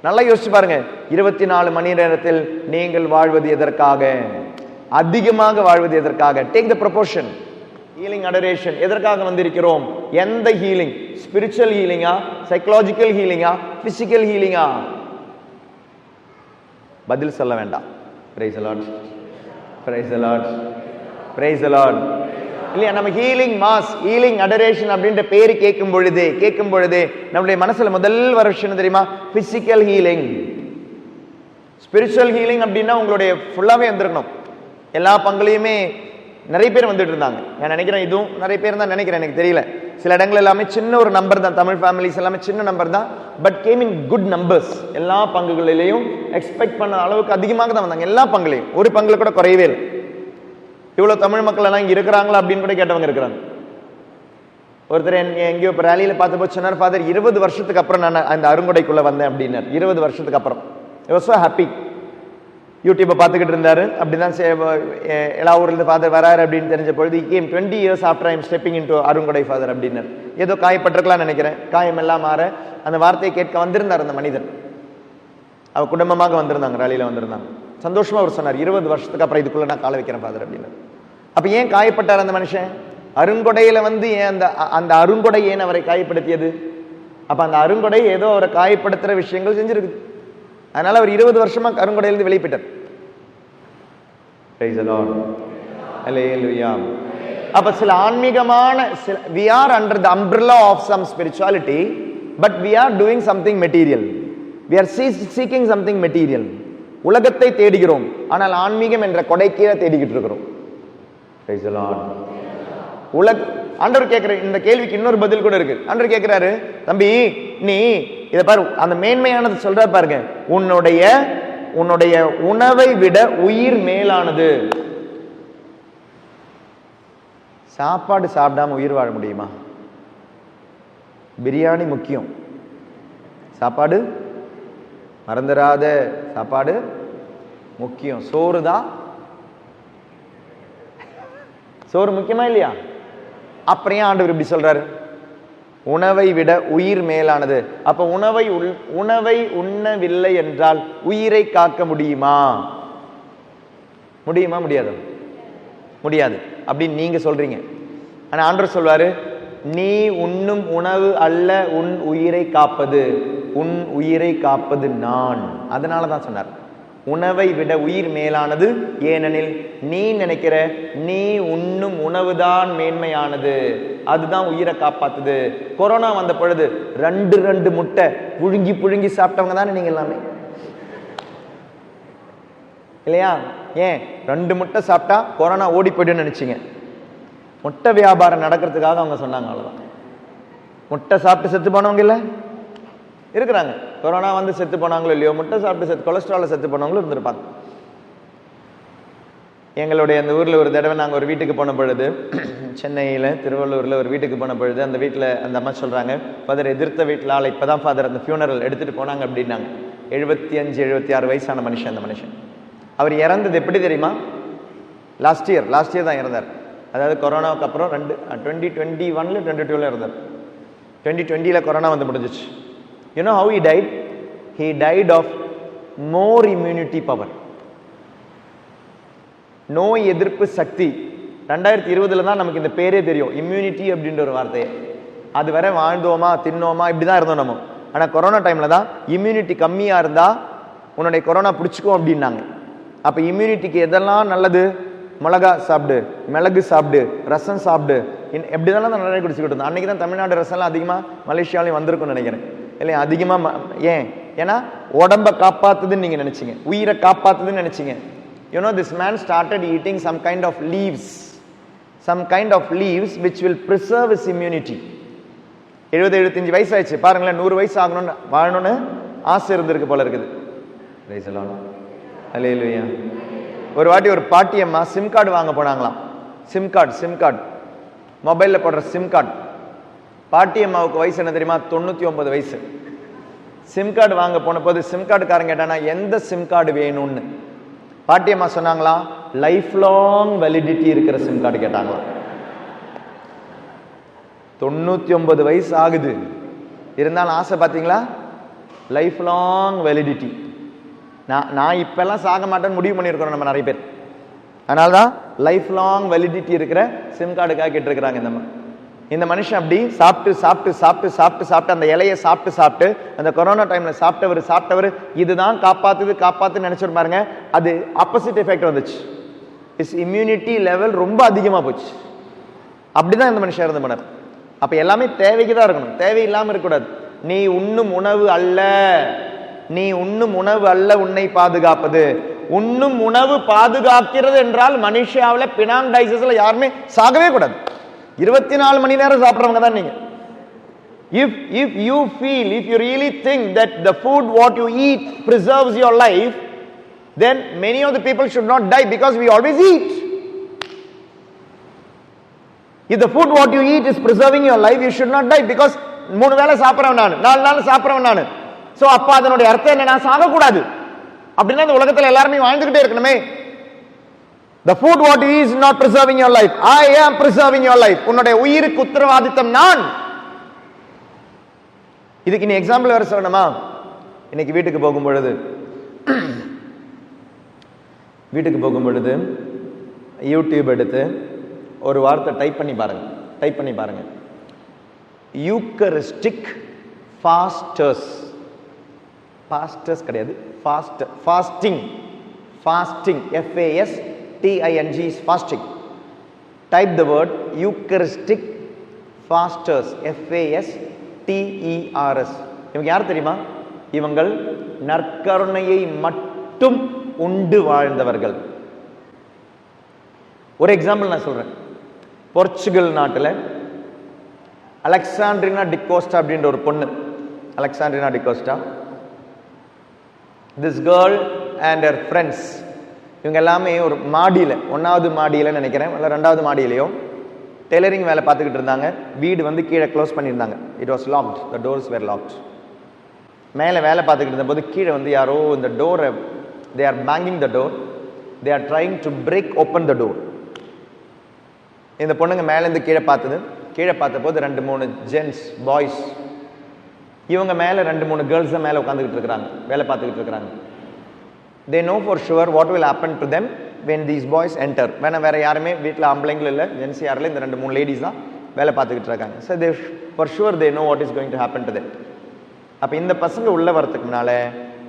நல்லா யோசிச்சு பாருங்க, 24 மணி நேரத்தில் நீங்கள் வாழ்வது எதற்காக? அதிகமாக வாழ்வது எதற்காக? Take the proportion. Healing, adoration எதற்காக வந்திருக்கிறோம்? எந்த ஹீலிங்? ஸ்பிரிச்சுவல் ஹீலிங்கா, சைக்கலாஜிக்கல் ஹீலிங்கா, பிசிக்கல் ஹீலிங்கா? பதில் சொல்ல வேண்டாம். Praise the lord, praise the lord, praise the lord. இல்லையா, நம்ம ஹீலிங் மாஸ், ஹீலிங் அடரேஷன் அப்படின்ற பேரு கேட்கும் பொழுதே நம்முடைய மனசுல முதல் வர விஷயம் தெரியுமா? Physical healing. ஸ்பிரிச்சுவல் ஹீலிங் அப்படின்னா உங்களுடைய ஃபுல்லாவே வந்திருக்கணும். எல்லா பங்குலையுமே நிறைய பேர் வந்துட்டு இருந்தாங்க. நான் நினைக்கிறேன் இதுவும் நிறைய பேர் தான் நினைக்கிறேன், எனக்கு தெரியல. சில இடங்கள் எல்லாமே சின்ன ஒரு நம்பர் தான், தமிழ் ஃபேமிலிஸ் எல்லாமே சின்ன நம்பர் தான், but game in good numbers. எல்லா பங்குகளிலையும் எக்ஸ்பெக்ட் பண்ண அளவுக்கு அதிகமாக தான் வந்தாங்க. எல்லா பங்குலையும் ஒரு பங்குல கூட குறையவே இல்லை. இவ்வளவு தமிழ் மக்கள் எல்லாம் இங்க இருக்கிறாங்களா அப்படின்னு கூட கேட்டவங்க இருக்கிறாங்க. ஒருத்தர் எங்கேயோ இப்போ ரேலியில பார்த்து சொன்னார், ஃபாதர் 20 வருஷத்துக்கு அப்புறம் நான் அந்த அருங்கொடைக்குள்ள வந்தேன் அப்படின்னார். 20 வருஷத்துக்கு அப்புறம். I was so happy. யூடியூப்பை பார்த்துக்கிட்டு இருந்தாரு. அப்படிதான் எல்லா ஊர்ல இருந்து ஃபாதர் வராரு அப்படின்னு தெரிஞ்ச பொழுது came 20 years after I am stepping into அருங்கொடை ஃபாதர் அப்படின்னார். ஏதோ காயப்பட்டிருக்கலாம்னு நினைக்கிறேன். காயம் எல்லாம் மாற அந்த வார்த்தையை கேட்க வந்திருந்தார் அந்த மனிதன். அவர் குடும்பமாக வந்திருந்தாங்க, ரேலியில வந்திருந்தாங்க. சந்தோஷமா அவர் சொன்னார், 20 வருஷத்துக்கு அப்புறம் இதுக்குள்ள நான் கால வைக்கிறேன் ஃபாதர் அப்படின்னு. அப்ப ஏன் காயப்பட்டார் அந்த மனுஷன்? அருங்கொடையில வந்து ஏன் அந்த அருங்கொடை ஏன் அவரை காயப்படுத்தியது? அப்ப அந்த அருங்கொடை ஏதோ அவரை காயப்படுத்துற விஷயங்கள் செஞ்சிருக்குது. அதனால அவர் 20 வருஷமா அருங்கொடையிலிருந்து வெளியிட்டார். Praise the Lord. Hallelujah. அப்ப சில ஆன்மீகமான we are under the umbrella of some spirituality, but we are doing something material. We are seeking something material. உலகத்தை தேடுகிறோம், ஆனால் ஆன்மீகம் என்ற கொடைக்கீழே தேடிக்கிட்டு இருக்கிறோம். Praise the Lord. ஆண்டவர் கேட்கிற இந்த கேள்விக்கு இன்னொரு பதில் கூட இருக்கு. ஆண்டவர் கேட்கிறாரு, தம்பி நீ இத பாரு, அந்த மேன்மையானது சொல்ற பாருங்க, உன்னுடைய உணவை விட உயிர் மேலானது. சாப்பாடு சாப்பிடாம உயிர் வாழ முடியுமா? பிரியாணி முக்கியம், சாப்பாடு மறந்துடாத, சாப்பாடு முக்கியம். சோறு தான், சோறு முக்கியமா இல்லையா? அப்புறம் ஏன் ஆண்டவர் இப்படி சொல்றாரு? உணவை விட உயிர் மேலானது. அப்ப உணவை உண்ணவில்லை என்றால் உயிரை காக்க முடியுமா? முடியுமா? முடியாது, முடியாது அப்படின்னு நீங்க சொல்றீங்க. ஆனா ஆண்டவர் சொல்வாரு, நீ உண்ணும் உணவு அல்ல உன் உயிரை காப்பது, உன் உயிரை காப்பது நான். அதனாலதான் சொன்னார் உணவை விட உயிர் மேலானது. ஏனெனில் நீ நினைக்கிற நீ உண்ணும் உணவுதான் மேன்மையானது, அதுதான் உயிரை காப்பாத்துது. கொரோனா வந்த பொழுது 2 முட்டை புழுங்கி சாப்பிட்டவங்க தானே நீங்க எல்லாமே, இல்லையா? ஏன் 2 முட்டை சாப்பிட்டா கொரோனா ஓடி போய்டுன்னு நினைச்சீங்க? முட்டை வியாபாரம் நடக்கிறதுக்காக அவங்க சொன்னாங்க, அவ்வளவுதான். முட்டை சாப்பிட்டு செத்து போனவங்க இல்ல இருக்கிறாங்க, கொரோனா வந்து செத்து போனாங்களோ இல்லையோ, முட்டை சாப்பிட்டு செத்து, கொலஸ்ட்ரால செத்து போனவங்களும் இருந்திருப்பாங்க. எங்களுடைய அந்த ஊர்ல ஒரு தடவை நாங்கள் ஒரு வீட்டுக்கு போன பொழுது, சென்னையில திருவள்ளூர்ல ஒரு வீட்டுக்கு போன பொழுது, அந்த வீட்டில் அந்த அம்மா சொல்றாங்க, ஃபாதர் எதிர்த்த வீட்டில் ஆள் இப்பதான் ஃபாதர் அந்த ஃபியூனரல் எடுத்துட்டு போனாங்க அப்படின்னாங்க. 75-76 வயசான மனுஷன். அந்த மனுஷன் அவர் இறந்தது எப்படி தெரியுமா? லாஸ்ட் இயர் தான் இறந்தார். அதாவது கொரோனாவுக்கு அப்புறம் 2021 22 இருந்தார். 2020 கொரோனா வந்து முடிஞ்சிச்சு. You know how he died? He died of more immunity power. நோய் எதிர்ப்பு சக்தி. 2020 தான் நமக்கு இந்த பேரே தெரியும், இம்யூனிட்டி அப்படின்ற ஒரு வார்த்தையை. அது வரை வாழ்ந்தோமா தின்னோமா இப்படிதான் இருந்தோம் நம்ம. ஆனா கொரோனா டைம்ல தான் இம்யூனிட்டி கம்மியா இருந்தா உன்னுடைய கொரோனா பிடிச்சிக்கும் அப்படின்னாங்க. அப்ப இம்யூனிட்டிக்கு எதெல்லாம் நல்லது? மிளகா சாப்பிடு, மிளகு சாப்பிடு, ரசம் சாப்பிடு, எப்படிதான் தான் நிறைய குடிச்சுக்கிட்டு இருந்தோம். அன்னைக்கு தான் தமிழ்நாடு ரசம்லாம் அதிகமா மலேசியாலையும் வந்திருக்கும்னு நினைக்கிறேன், இல்லையா? அதிகமா. ஏன்? ஏன்னா உடம்ப காப்பாத்துதுன்னு நீங்க நினைச்சீங்க, உயிரை காப்பாத்துதுன்னு நினைச்சீங்க. You know, this man started eating some kind of leaves which will preserve his immunity. 70-75 வயசு ஆயிடுச்சு பாருங்களேன். 100 வயசு ஆகணும்னு வாழணும்னு ஆசை இருந்திருக்கு போல இருக்குது. Praise the Lord. Hallelujah. ஒரு வாட்டி ஒரு பாட்டி அம்மா சிம் கார்டு வாங்க போனாங்களாம். சிம் கார்டு மொபைல்ல போடுற சிம் கார்டு. பாட்டி அம்மாவுக்கு வயசு என்ன தெரியுமா? 99 வயசு. சிம் கார்டு வாங்க போன போது சிம் கார்டுக்காரங்க கேட்டானா எந்த சிம் கார்டு வேணும்னு. பாட்டி அம்மா சொன்னாங்களா, லைஃப் லாங் வேலிடிட்டி இருக்கிற சிம் கார்டு கேட்டாங்களா. 99 வயசு ஆகுது, இருந்தாலும் ஆசை பார்த்தீங்களா? Life long validity. நான் இப்பெல்லாம் சாக மாட்டேன்னு முடிவு பண்ணியிருக்கிறோம் நம்ம நிறைய பேர். அதனால்தான் லைஃப் லாங் வேலிடிட்டி இருக்கிற சிம் கார்டுக்காக கேட்டிருக்கிறாங்க. இந்த மனுஷன் அப்படி சாப்பிட்டு அந்த இலையை சாப்பிட்டு அந்த கொரோனா டைம்ல சாப்பிட்டவர் இதுதான் காப்பாத்துன்னு நினைச்சிட்டு பாருங்க, அது ஆப்போசிட் எஃபெக்ட் வந்துச்சு. இஸ் இம்யூனிட்டி லெவல் ரொம்ப அதிகமா போச்சு. அப்படிதான் இந்த மனுஷன் இருந்து பண்ணார். அப்ப எல்லாமே தேவைக்கு தான் இருக்கணும், தேவையில்லாம இருக்கக்கூடாது. நீ உண்ணும் உணவு அல்ல உன்னை பாதுகாப்பது. உண்ணும் உணவு பாதுகாக்கிறது என்றால் மனுஷாவில பினாங் டைசஸ்ல யாருமே சாகவே கூடாது. 24 மணி நேரம் சாப்பிட்றவங்க தான் நீங்க. If you really think that the food what you eat preserves your life, then many of the people should not die because we always eat. If the food what you eat is preserving your life, you should not die because 3 வேளை சாப்பிட்றவன் நான், 4 நாள் சாப்பிட்றவன் நான். So அப்ப அதனுடைய அர்த்தம் என்ன? நான் சாகக்கூடாது அப்படின்னா இந்த உலகத்துல எல்லாருமே வாழ்ந்துகிட்டே இருக்கணுமே. The food what you eat is not preserving your life. I am preserving your life. உன்னுடைய உயிருக்கு உத்தரவாதித்தம் நான். இதுக்கு நீ எக்ஸாம்பிள் வேற சொல்லணுமா? இன்னைக்கு வீட்டுக்கு போகும் பொழுது யூடியூப் எடுத்து ஒரு வார்த்தை டைப் பண்ணி பாருங்க. யூக்கரிஸ்டிக் ஃபாஸ்டர்ஸ் கிடையாது, fasting FASTING is fasting. type the word Eucharistic fasters, FASTERS. இவங்க யார் தெரியுமா? இவங்கள் நற்கருணையை மட்டும் உண்டு வாழ்ந்தவர்கள். ஒரு எக்ஸாம்பிள் நான் சொல்றேன். போர்ச்சுகல் நாட்டில் அலெக்சாண்ட்ரினா டிகோஸ்டா அப்படின்ற ஒரு பொண்ணு, Alexandrina da Costa, this girl and her friends, இவங்க எல்லாமே ஒரு மாடியில், 1வது மாடியில் நினைக்கிறேன், இல்லை 2வது மாடியிலையோ டெய்லரிங் வேலை பார்த்துக்கிட்டு இருந்தாங்க. வீடு வந்து கீழே க்ளோஸ் பண்ணியிருந்தாங்க. It was locked, the doors were locked. மேலே வேலை பார்த்துக்கிட்டு இருந்தபோது கீழே வந்து யாரோ இந்த டோரை, they are banging the door, they are trying to break open the door. இந்த பொண்ணுங்க மேலேருந்து கீழே பார்த்தது. கீழே பார்த்தபோது 2-3 ஜென்ஸ் பாய்ஸ், இவங்க மேலே 2-3 கேர்ள்ஸ் மேலே உட்காந்துக்கிட்டு இருக்கிறாங்க, வேலை பார்த்துக்கிட்டு இருக்கிறாங்க. they know for sure what will happen to them when these boys enter. வேற யாருமே வீட்டில் ஆம்பளைங்களும் இல்லை, ஜென்ஸ் யாரில், இந்த 2-3 லேடிஸ் தான் வேலை பார்த்துக்கிட்டு இருக்காங்க. so they for sure they know what is going to happen to them. அப்போ இந்த பசங்க உள்ள வரத்துக்கு முன்னால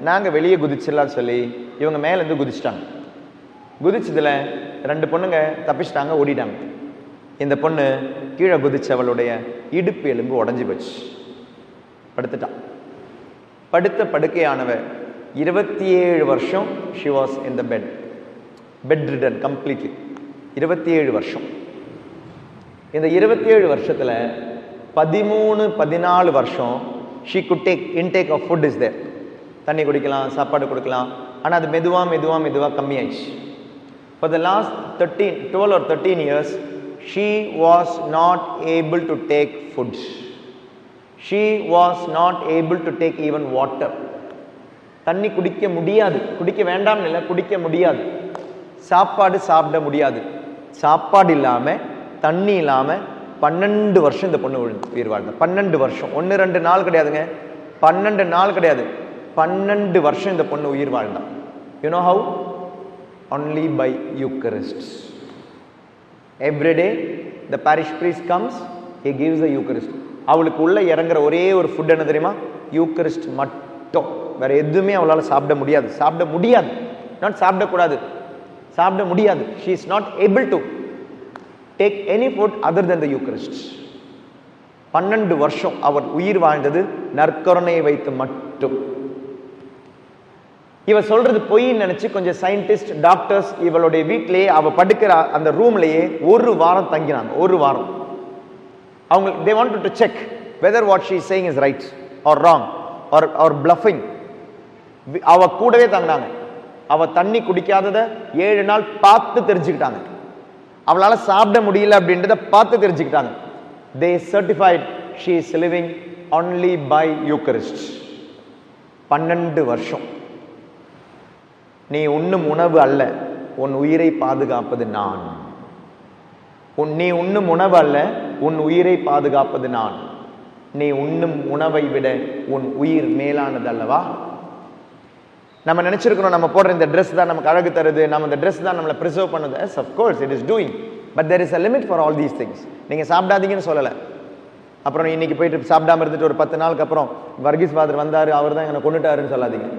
நாங்கள் வெளியே குதிச்சிடலாம்னு சொல்லி இவங்க மேலேருந்து குதிச்சிட்டாங்க. குதிச்சதுல 2 பொண்ணுங்க தப்பிச்சிட்டாங்க, ஓடிட்டாங்க. இந்த பொண்ணு கீழே குதிச்சு அவளுடைய இடுப்பு எலும்பு உடஞ்சி போச்சு, படுத்துட்டான். படுத்த படுக்கையானவ 27 வருஷம் she was in the bed, bedridden completely. 27 வருஷம். இந்த 27 வருஷத்துல 13-14 வருஷம் she could take intake of food is there. தண்ணி குடிக்கலாம், சாப்பாடு கொடுக்கலாம். ஆனால் அது மெதுவாக கம்மியாயிடுச்சு. For the last 12 or 13 years she was not able to take food. She was not able to take even water. தண்ணி குடிக்க முடியாது, குடிக்க வேண்டாம்னு இல்லை, குடிக்க முடியாது. சாப்பாடு சாப்பிட முடியாது. சாப்பாடு இல்லாமல் தண்ணி இல்லாமல் 12 வருஷம் இந்த பொண்ணு உயிர் வாழ்ந்த. 12 வருஷம், 1-2 நாள் கிடையாதுங்க, 12 நாள் கிடையாது, 12 வருஷம் இந்த பொண்ணு உயிர் வாழ்ந்தான். You know how? Only by Eucharist. Every day the parish priest comes, he gives the Eucharist. அவளுக்கு உள்ள இறங்குற ஒரே ஒரு ஃபுட் என்ன தெரியுமா? யூக்கரிஸ்ட் மட்டும். வேற எதுவுமே அவளால் சாப்பிட முடியாது. நாட் சாப்பிடக்கூடாது, சாப்பிட முடியாது. she is not able to take any food other than the Eucharist. 12 வருஷம் அவர் உயிர் வாழ்ந்தது நற்கருணையை வைத்து மட்டும். இவ சொல்றது பொய்ன்னு நினைச்சு கொஞ்சம் சயின்டிஸ்ட், டாக்டர்ஸ் இவளுடைய வீட்டிலேயே, அவ படுக்கிற அந்த ரூம்லயே 1 வாரம் தங்கினாங்க. 1 வாரம். அவங்க they wanted to check whether what she is saying is right or wrong or bluffing. அவ கூடவே தங்கினாங்க. அவ தண்ணி குடிக்காததை 7 நாள் பார்த்து தெரிஞ்சுக்கிட்டாங்க. அவளால சாப்பிட முடியல அப்படின்றத பார்த்து தெரிஞ்சுக்கிட்டாங்க. they certified she is living only by Eucharist. 12 வருஷம். நீ உண்ணும் உணவு அல்ல, உன் உயிரை பாதுகாப்பது நான். நீ உண்ணும் உணவு அல்ல, உன் உயிரை பாதுகாப்பது நான். நீ உண்ணும் உணவை விட உன் உயிர் மேலானது அல்லவா? நம்ம நினைச்சிருக்கிறோம் நம்ம போடுற இந்த ட்ரெஸ் தான் நமக்கு அழகு தருது, நம்ம இந்த ட்ரெஸ் தான் நம்மளை ப்ரிசர்வ் பண்ணுது. Yes, of course it is doing, but there is a limit for all these things. நீங்க சாப்பிடாதீங்கன்னு சொல்லலை. அப்புறம் இன்னைக்கு போயிட்டு சாப்பிடாம இருந்துட்டு ஒரு 10 நாளுக்கு அப்புறம் வர்கீஸ் ஃபாதர் வந்தாரு, அவர் தான் என்னை கொண்டுட்டாருன்னு சொல்லாதீங்க.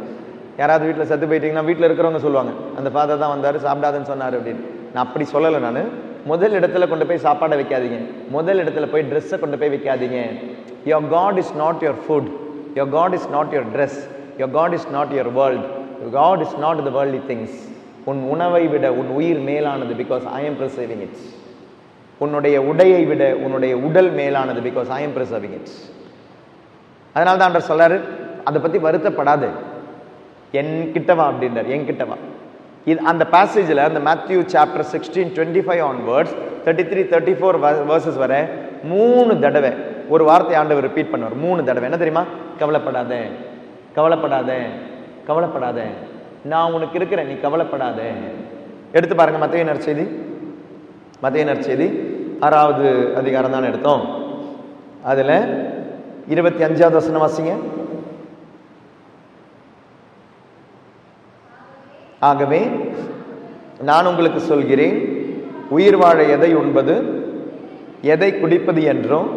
யாராவது வீட்டில் செத்து போயிட்டீங்கன்னா வீட்டில் இருக்கிறவங்க சொல்லுவாங்க, அந்த ஃபாதர் தான் வந்தார் சாப்பிடாதுன்னு சொன்னார் அப்படின்னு. நான் அப்படி சொல்லலை. நான் முதல் இடத்துல கொண்டு போய் சாப்பாடை வைக்காதீங்க, முதல் இடத்துல போய் ட்ரெஸ்ஸை கொண்டு போய் வைக்காதீங்க. your God is not your food, your God is not your dress, your God is not your world, your God is not the worldly things. உன் உணவை விட உன் உயிர் மேலானது, because I am preserving it. உன்னுடைய உடையை விட உன்னுடைய உடல் மேலானது, because I am preserving it. அதனால தான் ஆண்டவர் சொல்றாரு, அதை பத்தி வருத்தப்படாது, என்கிட்ட வா அப்படின்றார். என்கிட்ட வா. இது அந்த பேசேஜில், அந்த மேத்யூ சாப்டர் 16:25 onwards 33-34 verses வரை 3 தடவை ஒரு வார்த்தை ஆண்டவர் ரிப்பீட் பண்ணுவார். 3 தடவை. என்ன தெரியுமா? கவலைப்படாத, கவலைப்படாத, கவலைப்படாத, நான் உனக்கு இருக்கிறேன், நீ கவலைப்படாத. எடுத்து பாருங்க, மத்தேயு நற்செய்தி, மத்தேயு நற்செய்தி 6வது அதிகாரம் தான் எடுத்தோம். அதுல 25வது வசனம் வாசிங்க. ஆகவே நான் உங்களுக்கு சொல்கிறேன், உயிர் வாழ எதை உண்பது, எதை குடிப்பது என்றும்,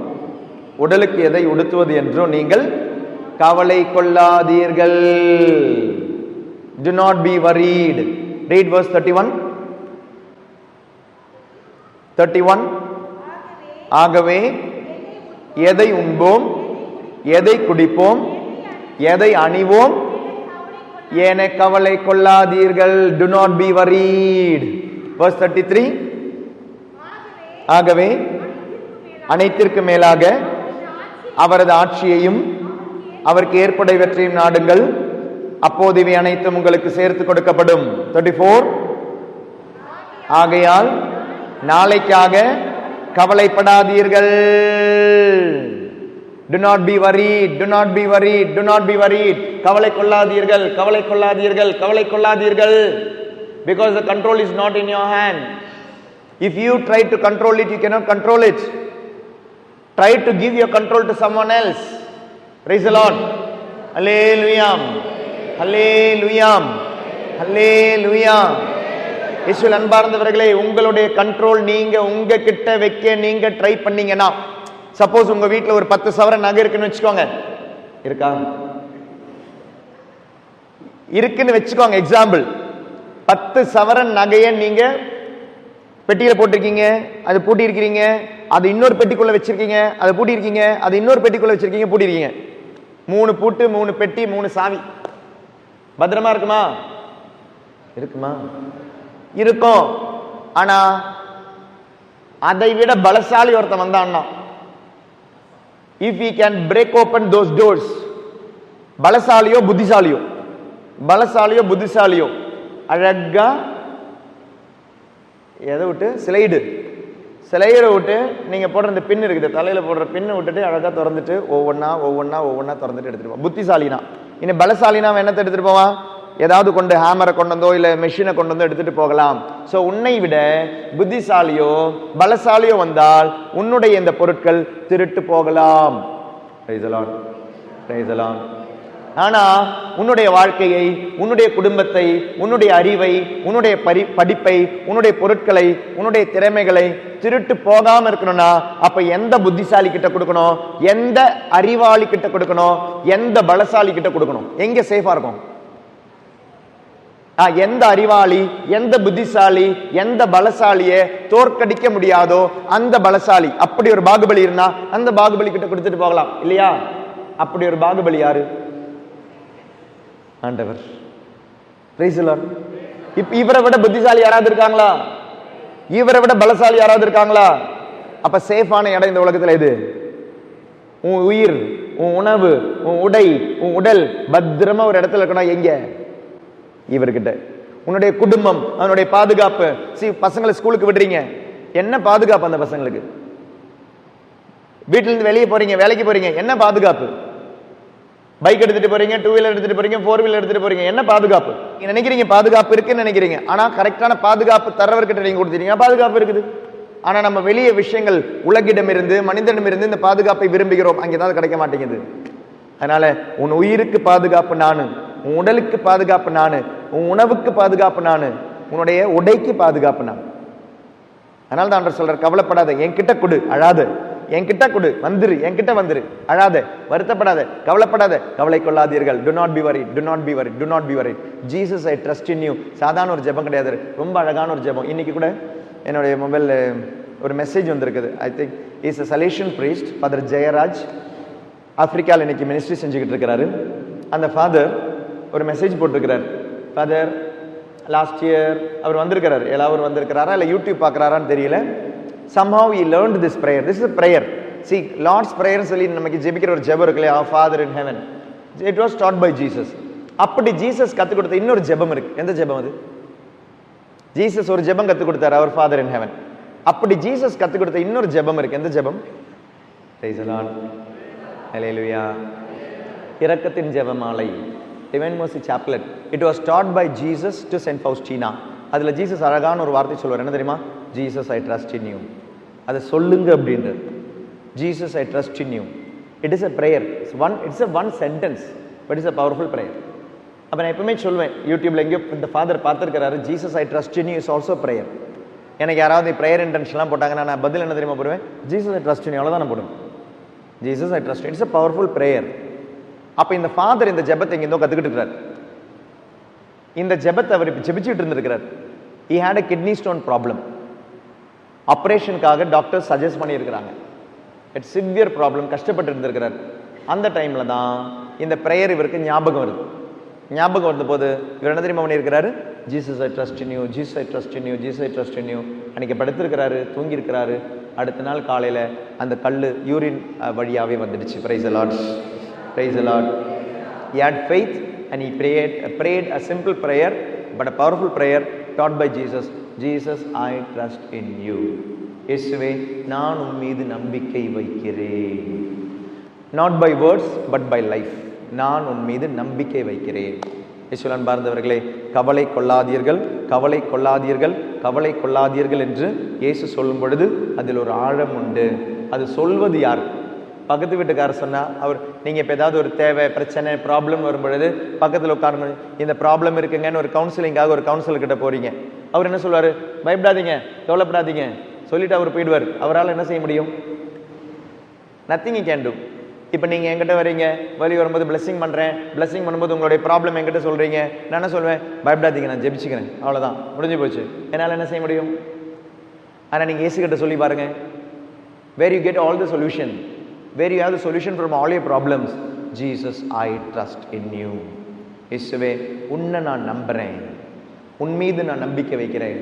உடலுக்கு எதை உடுத்துவது என்றும் நீங்கள் கவலை கொள்ளாதீர்கள். Do not be worried. Read verse 31. 31. ஆகவே எதை உண்போம், எதை குடிப்போம், எதை அணிவோம் என கவலை கொள்ளாதீர்கள். Do not be worried. Verse 33. ஆகவே அனைத்திற்கு மேலாக அவரது ஆட்சியையும் அவருக்கு ஏற்புடையவற்றையும் நாடுங்கள், அப்போது இவை அனைத்தும் உங்களுக்கு சேர்த்து கொடுக்கப்படும். 34. ஆகையால் நாளைக்காக கவலைப்படாதீர்கள். Do not be worried, do not be worried, do not be worried. கவலை கொள்ளாதீர்கள், கவலை கொள்ளாதீர்கள், கவலை கொள்ளாதீர்கள். Because the control is not in your hand. If you try to control it, you cannot control it. Try to give your control to someone else. Praise the Lord. Hallelujah. Hallelujah. Hallelujah. இயேசுவில் அன்பார்ந்தவர்களே, உங்களுடைய control நீங்க உங்க கிட்ட வைக்க நீங்க try பண்ணீங்கன்னா, suppose உங்க வீட்டில் ஒரு 10 சவரன் நகை இருக்குன்னு வச்சுக்கோங்க, இருக்கா இருக்குன்னு வச்சுக்கோங்க, எக்ஸாம்பிள். 10 சவரன் நகையை நீங்க பெட்டியில போட்டிருக்கீங்க, அது பூட்டி இருக்கிறீங்க, அது இன்னொரு பெட்டிக்குள்ள வச்சிருக்கீங்க, அதை பூட்டி இருக்கீங்க, அது இன்னொரு பெட்டிக்குள்ள வச்சிருக்கீங்க, பூட்டி இருக்கீங்க. 3 பூட்டு, 3 பெட்டி, 3 சாவி. பத்திரமா இருக்குமா? இருக்குமா? இருக்கும். ஆனா அதை விட பலசாலி ஒருத்தன் வந்தான்னா, if he can break open those doors, பலசாலியோ புத்திசாலியோ, பலசாலியோ புத்திசாலியோ, அழகா எதை விட்டு ஸ்லைடு விட்டு நீங்க போடுற இந்த பின் இருக்குது, தலையில போடுற பின்னை விட்டுட்டு அழகா திறந்துட்டு ஒவ்வொன்னா திறந்துட்டு எடுத்துட்டு போவான். புத்திசாலினா. இன்னும் பலசாலினா என்னத்தை எடுத்துட்டு போவான்? ஏதாவது கொண்டு ஹேமரை கொண்டு வந்தோ இல்ல மெஷினை கொண்டு வந்தோ எடுத்துட்டு போகலாம். சோ உன்னை விட புத்திசாலியோ பலசாலியோ வந்தால் உன்னுடைய இந்த பொருட்கள் திருட்டு போகலாம். Praise the Lord. Praise the Lord. ஆனா உன்னுடைய வாழ்க்கையை, உன்னுடைய குடும்பத்தை, உன்னுடைய அறிவை, உன்னுடைய படிப்பை, உன்னுடைய பொருட்களை, உன்னுடைய திறமைகளை திருட்டு போகாம இருக்கணும்னா அப்ப எந்த புத்திசாலி கிட்ட கொடுக்கணும், எந்த அறிவாளி கிட்ட கொடுக்கணும், எந்த பலசாலி கிட்ட கொடுக்கணும்? எங்க சேஃபா இருக்கும்? எந்த அறிவாளி, எந்த புத்திசாலி, எந்த பலசாலியை தோற்கடிக்க முடியாதோ அந்த பலசாலி. அப்படி ஒரு பாகுபலி இருந்தா அந்த பாகுபலி கிட்ட கொடுத்துட்டு போகலாம் இல்லையா? அப்படி ஒரு பாகுபலி யாரு? ஆண்டவர். Price the Lord. இப்ப இவரை விட புத்திசாலி யாராவது இருக்காங்களா? இவரை விட பலசாலி யாராவது இருக்காங்களா? அப்ப சேஃபான இடம் இந்த உலகத்துல இது. உன் உயிர், உன் உணவு, உன் உடை, உன் உடல் பத்திரமா ஒரு இடத்துல இருக்கணும். எங்க? இவர்கிட்ட. உன்னுடைய குடும்பம், அவனுடைய பாதுகாப்பு. பசங்களை ஸ்கூலுக்கு விடுறீங்க, என்ன பாதுகாப்பு அந்த பசங்களுக்கு? வீட்டில இருந்து வெளியே போறீங்க, வேலைக்கு போறீங்க, என்ன பாதுகாப்பு? பைக் எடுத்துட்டு போறீங்க, 2 வீலர் எடுத்துட்டு போறீங்க, 4 வீலர் எடுத்துட்டு போறீங்க, என்ன பாதுகாப்பு? நீங்க நினைக்கிறீங்க பாதுகாப்பு இருக்குன்னு நினைக்கிறீங்க, ஆனா கரெக்டான பாதுகாப்பு தரவர்கிட்ட நீங்க கொடுத்தீங்க, பாதுகாப்பு இருக்குது. ஆனா நம்ம வெளியே விஷயங்கள் உலகிடமிருந்து மனிதனிடமிருந்து இந்த பாதுகாப்பை விரும்புகிறோம், அங்கே ஏதாவது கிடைக்க மாட்டேங்குது. அதனால உன் உயிருக்கு பாதுகாப்பு நானு, உன் உடலுக்கு பாதுகாப்பு நானு, உன் உணவுக்கு பாதுகாப்பு நானு, உன்னுடைய உடைக்கு பாதுகாப்பு நான். அதனால தான் ஆண்டவர் சொல்றார், கவலைப்படாத, என்கிட்ட கொடு, அழாத, என்கிட்ட கொடு, வந்துரு, என்கிட்ட வந்துரு, அழாத, வருத்தப்படாத, கவலைப்படாத, கவலை கொள்ளாதீர்கள். do not be worried, do not be worried, do not be worried. Jesus, I trust in you. சாதாரண ஒரு ஜெபம் கிடையாது, ரொம்ப அழகான ஒரு ஜெபம். இன்னைக்கு கூட என்னுடைய மொபைல்ல ஒரு மெசேஜ் வந்திருக்குது. I think is a Salesian priest, father Jayaraj. ஆப்பிரிக்காவில் இன்னைக்கு மினிஸ்ட்ரி செஞ்சுக்கிட்டு இருக்கிறாரு. அந்த ஃபாதர் ஒரு மெசேஜ் போட்டிருக்கிறார். ஃபாதர் லாஸ்ட் இயர் அவர் வந்திருக்கிறார், எல்லாரும் வந்திருக்கிறாரா இல்லை யூடியூப் பார்க்குறாரான்னு தெரியல. somehow he learned this prayer. This is a prayer. See, Lord's prayer சொல்லி நமக்கு ஜெபிக்கிற ஒரு ஜெபம் இருக்கு இல்லையா? Our Father in heaven. It was taught by Jesus. அப்படி ஜீசஸ் கற்றுக் கொடுத்த இன்னொரு ஜெபம் இருக்கு. எந்த ஜெபம் அது? ஜீசஸ் ஒரு ஜெபம் கற்றுக் கொடுத்தார், அவர் ஃபாதர் இன் ஹெவன். அப்படி ஜீசஸ் கற்றுக் கொடுத்த இன்னொரு ஜெபம் இருக்கு. எந்த ஜெபம்? Praise the Lord. Hallelujah. இரக்கத்தின் ஜெபமாலை, Divine Mercy Chaplet. It was taught by Jesus to Saint Faustina. அதுல ஜீசஸ் அழகான ஒரு வார்த்தை சொல்வார். என்ன தெரியுமா? Jesus, I trust in you. அதை சொல்லுங்க அப்படின்றது. Jesus, I trust in you. It is a prayer. It's a one sentence, but it's a powerful prayer. அப்ப நான் எப்பவுமே சொல்வேன், யூடியூப்ல எங்கேயோ இந்த ஃபாதர் பார்த்துருக்கிறாரு, Jesus, I trust in you is also prayer. எனக்கு யாராவது ப்ரேயர் இன்டென்ஷன்லாம் போட்டாங்கன்னா நான் பதில் என்ன தெரியுமா போடுவேன்? Jesus, I trust in you, அவ்வளோதான் நான் போடுவேன். Jesus, I trust. It's a powerful prayer. அப்ப இந்த ஃபாதர் இந்த ஜெபத்தை எங்கேயோ கத்துக்கிட்டு இருக்கிறார். இந்த ஜெபத்தை அவர் ஜெபிச்சுட்டு இருந்திருக்கிறார். He had a kidney stone problem. ஆப்ரேஷனுக்காக டாக்டர் சஜஸ்ட் பண்ணியிருக்கிறாங்க. இட்ஸ் சிவியர் ப்ராப்ளம், கஷ்டப்பட்டு இருந்திருக்கிறார். அந்த டைம்ல தான் இந்த ப்ரேயர் இவருக்கு ஞாபகம் வருது. ஞாபகம் வந்த போது இவர் என்ன தெரியுமா பண்ணியிருக்கிறாரு? Jesus I trust in you, Jesus I trust in you, Jesus I trust in you. அன்னைக்கு படுத்திருக்கிறாரு, தூங்கியிருக்கிறாரு. அடுத்த நாள் காலையில் அந்த கல் யூரின் வழியாகவே வந்துடுச்சு. Price the lord, praise the Lord. He had faith and he prayed a simple prayer but a powerful prayer taught by Jesus. Jesus, I trust in you. இயேசுவே, நான் உன் மீது நம்பிக்கை வைக்கிறேன். Not by words but by life. நான் உன் மீது நம்பிக்கை வைக்கிறேன். இயேசுவின் பார்ந்தவர்களே, கவலை கொள்ளாதீர்கள், கவலை கொள்ளாதீர்கள், கவலை கொள்ளாதீர்கள் என்று இயேசு சொல்லும் பொழுது அதில் ஒரு ஆழம் உண்டு. அது சொல்வது யார்? பக்கத்து வீட்டுக்காரர் சொன்னா, அவர் நீங்கள் இப்போ ஏதாவது ஒரு தேவை, பிரச்சனை, ப்ராப்ளம் வரும் பொழுது பக்கத்தில் உட்கார்ந்து இந்த ப்ராப்ளம் இருக்குங்கன்னு ஒரு கவுன்சிலிங்காக ஒரு கவுன்சிலர்கிட்ட போறீங்க. அவர் என்ன சொல்வார்? பயப்படாதீங்க, கவலைப்படாதீங்க சொல்லிட்டு அவர் போயிடுவார். அவரால் என்ன செய்ய முடியும்? Nothing he can do. இப்போ நீங்கள் என்கிட்ட வரீங்க, வழி வரும்போது பிளெஸிங் பண்ணுறேன், பிளெஸிங் பண்ணும்போது உங்களுடைய ப்ராப்ளம் என்கிட்ட சொல்கிறீங்க. நான் என்ன சொல்வேன்? பயப்படாதீங்க, நான் ஜெபிச்சுக்கிறேன், அவ்வளோதான், முடிஞ்சு போச்சு. என்னால் என்ன செய்ய முடியும்? ஆனால் நீங்கள் ஏசுகிட்ட சொல்லி பாருங்க, where you get all the solution, where you have the solution from all your problems. Jesus, I trust in you. இயேசுவே, உன்னை நான் நம்புகிறேன், உன் மீது நான் நம்பிக்கை வைக்கிறேன்.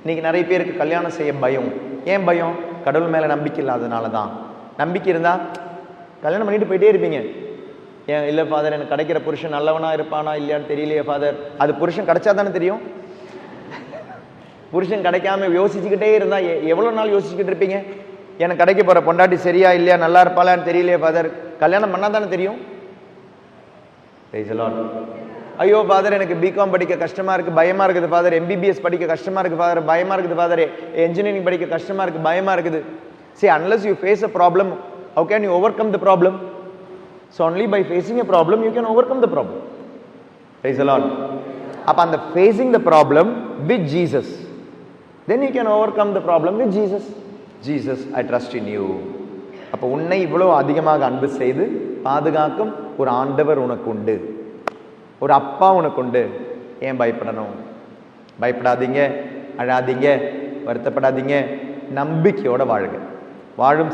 இன்னைக்கு நிறைய பேருக்கு கல்யாணம் செய்ய பயம். ஏன் பயம்? கடவுள் மேலே நம்பிக்கை இல்லாதனால தான். நம்பிக்கை இருந்தால் கல்யாணம் பண்ணிட்டு போயிட்டே இருப்பீங்க. ஏன் இல்லை ஃபாதர், எனக்கு கிடைக்கிற புருஷன் நல்லவனா இருப்பானா இல்லையான்னு தெரியலையே ஃபாதர். அது புருஷன் கிடைச்சா தானே தெரியும். புருஷன் கிடைக்காம யோசிச்சுக்கிட்டே இருந்தா எவ்வளோ நாள் யோசிச்சுக்கிட்டு இருப்பீங்க? எனக்கு கிடைக்க போற பொண்டாட்டி சரியா இல்லையா, நல்லா இருப்பாளான்னு தெரியலையே ஃபாதர். கல்யாணம் பண்ணா தானே தெரியும். ஐயோ ஃபாதர், எனக்கு பிகாம் படிக்க கஷ்டமா இருக்கு, பயமா இருக்குது ஃபாதர். எம்பிபிஎஸ் படிக்க கஷ்டமா இருக்கு ஃபாதர், பயமா இருக்குது ஃபாதர். என்ஜினியரிங் படிக்க கஷ்டமா இருக்கு, பயமா இருக்குது. See, unless you face a problem, how can you overcome the problem? So only by facing a problem you can overcome the problem. Praise the Lord. Upon the facing the problem with Jesus, then you can overcome the problem with Jesus. Jesus, I trust in you. அப்போ உன்னை இவ்வளோ அதிகமாக அன்பு செய்து பாதுகாக்கும் ஒரு ஆண்டவர் உனக்கு உண்டு, ஒரு அப்பா உனக்கு உண்டு. ஏன் பயப்படணும்? பயப்படாதீங்க, அழாதீங்க, வருத்தப்படாதீங்க, நம்பிக்கையோட வாழுங்க. வாழும்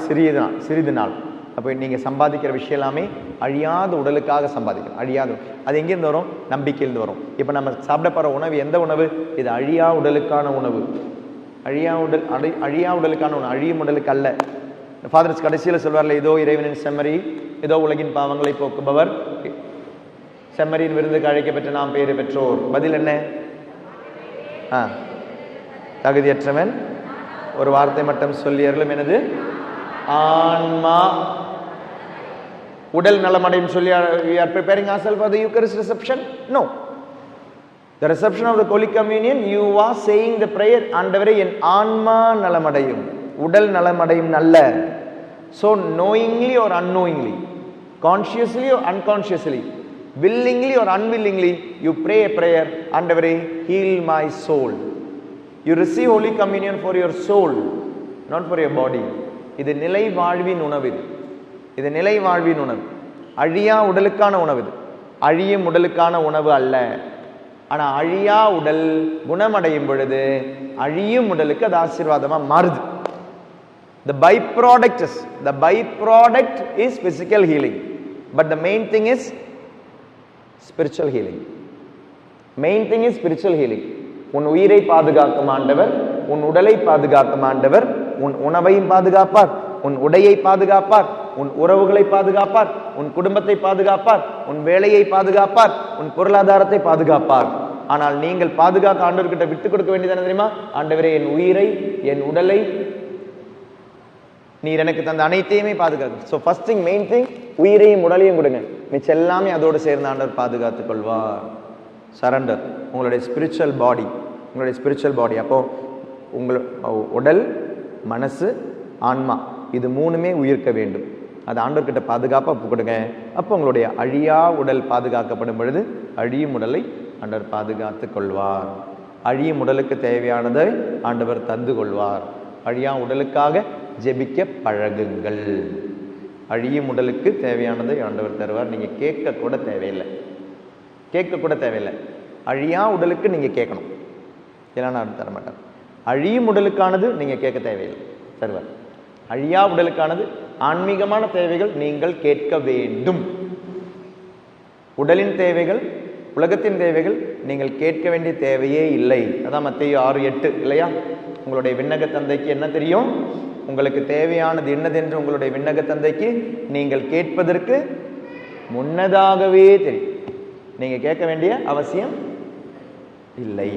சிறிது நாள். அப்போ நீங்கள் சம்பாதிக்கிற விஷயம் எல்லாமே அழியாத உடலுக்காக சம்பாதிக்கணும். அழியாத, அது எங்கேருந்து வரும்? நம்பிக்கையிலிருந்து வரும். இப்போ நம்ம சாப்பிட போகிற உணவு எந்த உணவு? இது அழியா உடலுக்கான உணவு. அழியா உடலுக்கான உணவு, அழியும் உடலுக்கு அல்ல. ஃபாதர்ஸ் கடைசியில் சொல்வார்ல, இதோ இறைவனின் செம்மறி, இதோ உலகின் பாவங்களை போக்குபவர், செம்மறியின் விருந்துக்கு அழைக்க பெற்ற நாம் பேறு பெற்றோர். பதில் என்ன? தகுதியற்றவன் ஒரு வார்த்தை மட்டும் சொல்லியர்களும் எனது ஆன்மா உடல் நலமடையும் சொல்லி we are preparing ourselves for the Eucharist reception? No. The reception of the Holy Communion, you are saying the prayer, ஆண்டவரே என் ஆன்மா நலமடையும், உடல் நலமடையும் நல்ல. So knowingly or unknowingly, consciously or unconsciously, willingly or unwillingly, you pray a prayer, ஆண்டவரே heal my soul. You receive Holy Communion for your soul, not for your body. இது நிலை வாழ்வின் உணவு. இது நிலை வாழ்வின் உணவு, அழியா உடலுக்கான உணவு. இது அழியும் உடலுக்கான உணவு அல்ல. ஆனால் அழியா உடல் குணமடையும் பொழுது அழியும் உடலுக்கு அது ஆசீர்வாதமாக மாறுது. The byproduct is physical healing, but the main thing is spiritual healing. Main thing is spiritual healing. உன் உயிரை பாதுகாக்கும் ஆண்டவர், உன் உடலை பாதுகாக்கும் ஆண்டவர், உன் உணவையும் பாதுகாப்பார், உன் உடையை பாதுகாப்பார், உன் உறவுகளை பாதுகாப்பார், உன் குடும்பத்தை பாதுகாப்பார், உன் வேலையை பாதுகாப்பார், உன் பொருளாதாரத்தை பாதுகாப்பார். ஆனால் நீங்கள் பாதுகாக்க ஆண்டவர்கிட்ட விட்டு கொடுக்க வேண்டியதான தெரியுமா? ஆண்டவரே என் உயிரை, என் உடலை நீர் எனக்கு தந்த அனைத்தையுமே பாதுகாக்க. So first thing, main thing, உயிரையும் உடலையும் கொடுங்க, மிச்சம் எல்லாமே அதோடு சேர்ந்து ஆண்டவர் பாதுகாத்துக் கொள்வார். சரண்டர். உங்களுடைய ஸ்பிரிச்சுவல் பாடி, உங்களுடைய ஸ்பிரிச்சுவல் பாடி. அப்போ உங்கள் உடல், மனசு, ஆன்மா, இது மூணுமே உயிர்க்க வேண்டும். அது ஆண்டவர்கிட்ட பாதுகாப்பாக கொடுங்க. அப்போ உங்களுடைய அழியா உடல் பாதுகாக்கப்படும் பொழுது அழியும் உடலை ஆண்டவர் பாதுகாத்து கொள்வார். அழியும் உடலுக்கு தேவையானதை ஆண்டவர் தந்து கொள்வார். அழியா உடலுக்காக ஜெபிக்க பழகுங்கள். அழியும் உடலுக்கு தேவையானதை ஆண்டவர் தருவார். நீங்கள் கேட்க கூட தேவையில்லை, கேட்க கூட தேவையில்லை. அழியா உடலுக்கு நீங்கள் கேட்கணும், இல்லைன்னா அவர் தர மாட்டார். அழியும் உடலுக்கானது நீங்க கேட்க தேவையில்லை, தருவார். அழியா உடலுக்கானது ஆன்மீகமான தேவைகள் நீங்கள் கேட்க வேண்டும். உடலின் தேவைகள், உலகத்தின் தேவைகள் நீங்கள் கேட்க வேண்டிய தேவையே இல்லை. அதான் மத்தேயு 6:8 இல்லையா? உங்களுடைய விண்ணக தந்தைக்கு என்ன தெரியும், உங்களுக்கு தேவையானது என்னதென்று உங்களுடைய விண்ணக தந்தைக்கு நீங்கள் கேட்பதற்கு முன்னதாகவே தெரியும். நீங்க கேட்க வேண்டிய அவசியம் இல்லை.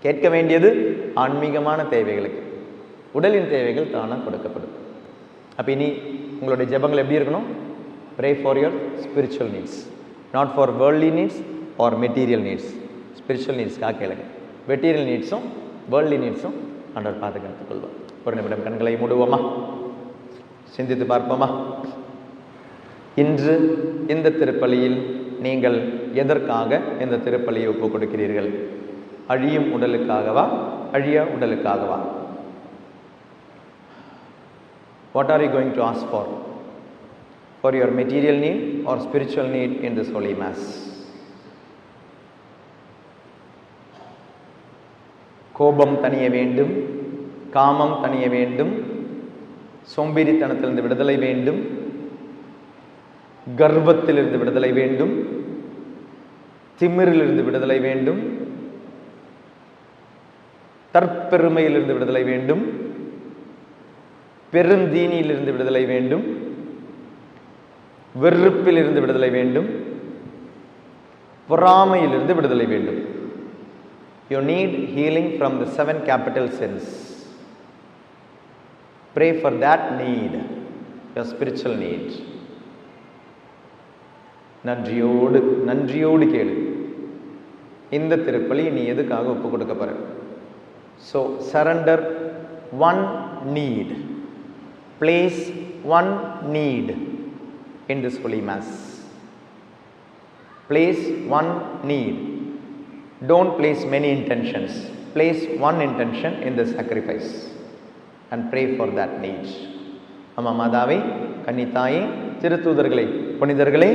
கேட்க வேண்டியது ஆன்மீகமான தேவைகளுக்கு, உடலின் தேவைகள் தானாக கொடுக்கப்படும். அப்ப இனி உங்களுடைய ஜெபங்கள் எப்படி இருக்கணும்? Pray for your spiritual needs, not for worldly needs or material needs. Spiritual needs கேளுங்க. மெட்டீரியல் நீட்ஸும் வேர்ல்ட்லி நீட்ஸும் ஆண்டவர் பாதுகாத்துக் கொள்வார். ஒரு நிமிடம் கண்களை மூடுவோமா, சிந்தித்து பார்ப்போமா? இன்று இந்த திருப்பலியில் நீங்கள் எதற்காக இந்த திருப்பலியை ஒப்புக் கொடுக்கிறீர்கள்? அழியும் உடலுக்காகவா, அழியா உடலுக்காகவா? What are you going to ask for? For your material need or spiritual need in this Holy Mass? கோபம் தணிய வேண்டும், காமம் தணிய வேண்டும், சோம்பேறித்தனத்திலிருந்து விடுதலை வேண்டும், கர்வத்திலிருந்து விடுதலை வேண்டும், திமிரிலிருந்து விடுதலை வேண்டும், தற்பெருமையிலிருந்து விடுதலை வேண்டும், பெருந்தீனியிலிருந்து விடுதலை வேண்டும், வெறுப்பிலிருந்து விடுதலை வேண்டும், பொறாமையிலிருந்து விடுதலை வேண்டும். You need healing from the 7 capital sins. Pray for that need, your spiritual need. நன்றியோடு கேளு. இந்த திருப்பலி நீ எதுக்காக ஒப்பு கொடுக்க போற? So surrender one need. Place one need in this Holy Mass. Place one need. Don't place many intentions. Place one intention in the sacrifice and pray for that need. அம்மா மாதாவே, கன்னித்தாயே, திருத்தூதர்களே, புனிதர்களே,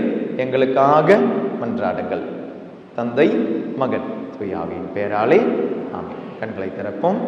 எங்களுக்காக மன்றாடுங்கள். தந்தை, மகன், தூய ஆவியின் பெயராலே ஆமென். கண்களை திறப்போம்.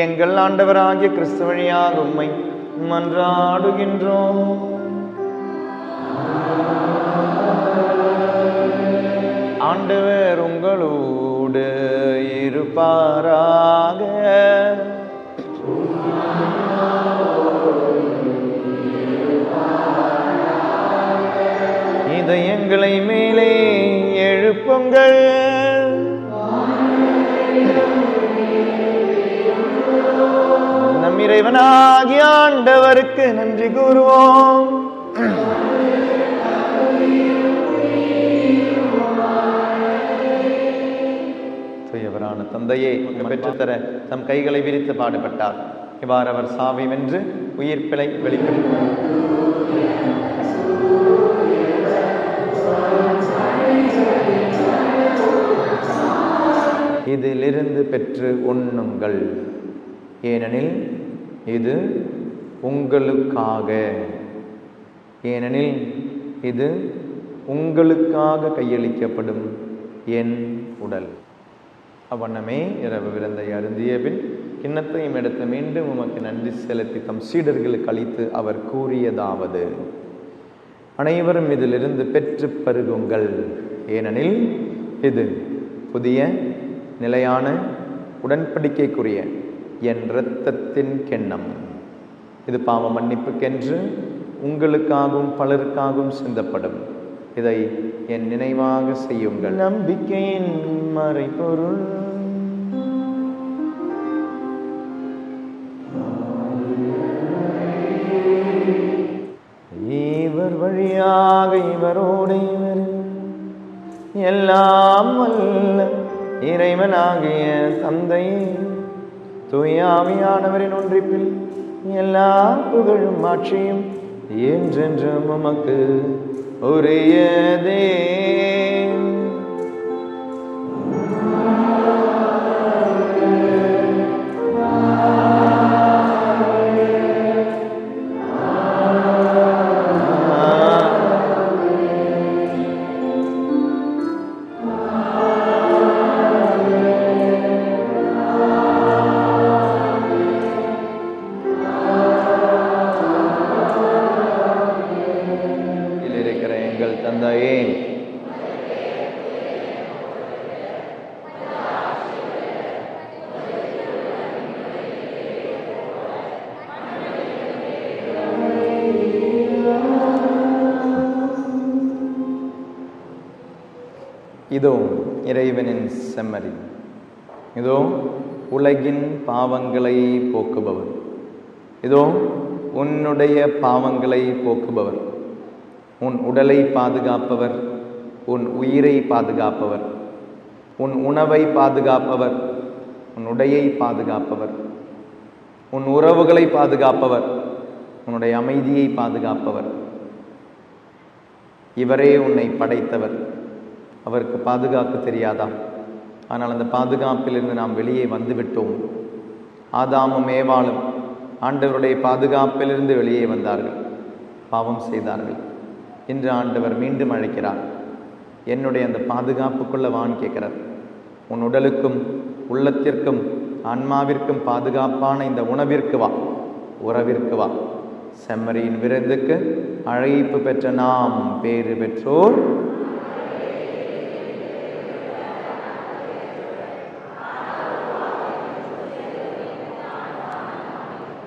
எங்கள் ஆண்டவராகிய கிறிஸ்து வழியாக உம்மை மன்றாடுகின்றோம். ஆண்டவர் உங்களோடு இருப்பாராக. இதயங்களை மேலே எழுப்புங்கள். நம் இறைவனாகிய ஆண்டவருக்கு நன்றி கூறுவோம். தூயவரான தந்தையே, பெற்றுத்தர தம் கைகளை விரித்து பாடுபட்டார். இவ்வாறு அவர் சாவை வென்று உயிர் பிழை வெளிப்படுத்தினார். இதிலிருந்து பெற்று உண்ணுங்கள், ஏனெனில் இது உங்களுக்காக இது உங்களுக்காக கையளிக்கப்படும் என் உடல். அவ்வண்ணமே இரவு விருந்தை அருந்திய பின் கிண்ணத்தையும் எடுத்து மீண்டும் உமக்கு நன்றி செலுத்தி தம் சீடர்களுக்கு அளித்து அவர் கூறியதாவது: அனைவரும் இதிலிருந்து பெற்று பருகுங்கள், ஏனெனில் இது புதிய நிலையான உடன்படிக்கைக்குரிய என் இரத்தத்தின் கிண்ணம். இது பாவ மன்னிப்புக்கென்று உங்களுக்காகவும் பலருக்காகவும் சிந்தப்படும். இதை என் நினைவாக செய்யுங்கள். நம்பிக்கையின் மறைபொருள் வழியாக இவரோடு இவர் எல்லாம் வல்ல இறைவனாகிய தந்தையே, தூயாவியானவரின் ஒன்றிப்பில் எல்லா புகழும் ஆட்சியும் என்றென்றும் உமக்கு உரியதே. தந்தையே, இதோ இறைவனின் செம்மறி, இதோ உலகின் பாவங்களை போக்குபவர், இதோ உன்னுடைய பாவங்களை போக்குபவர், உன் உடலை பாதுகாப்பவர், உன் உயிரை பாதுகாப்பவர், உன் உணவை பாதுகாப்பவர், உன் உடையை பாதுகாப்பவர், உன் உறவுகளை பாதுகாப்பவர், உன்னுடைய அமைதியை பாதுகாப்பவர். இவரே உன்னை படைத்தவர். அவருக்கு பாதுகாப்பு தெரியாதா? ஆனால் அந்த பாதுகாப்பிலிருந்து நாம் வெளியே வந்துவிட்டோம். ஆதாமும் ஏவாளும் ஆண்டவருடைய பாதுகாப்பிலிருந்து வெளியே வந்தார்கள், பாவம் செய்தார்கள். இன்று ஆண்டவர் மீண்டும் அழைக்கிறார். என்னுடைய அந்த பாதுகாப்புக்குள்ள வான்னு கேட்கிறார். உன் உடலுக்கும் உள்ளத்திற்கும் ஆன்மாவிற்கும் பாதுகாப்பான இந்த உணவிற்கு வா, உறவிற்கு வா. செம்மறியின் விருந்துக்கு அழைப்பு பெற்ற நாம் பேறு பெற்றோர்.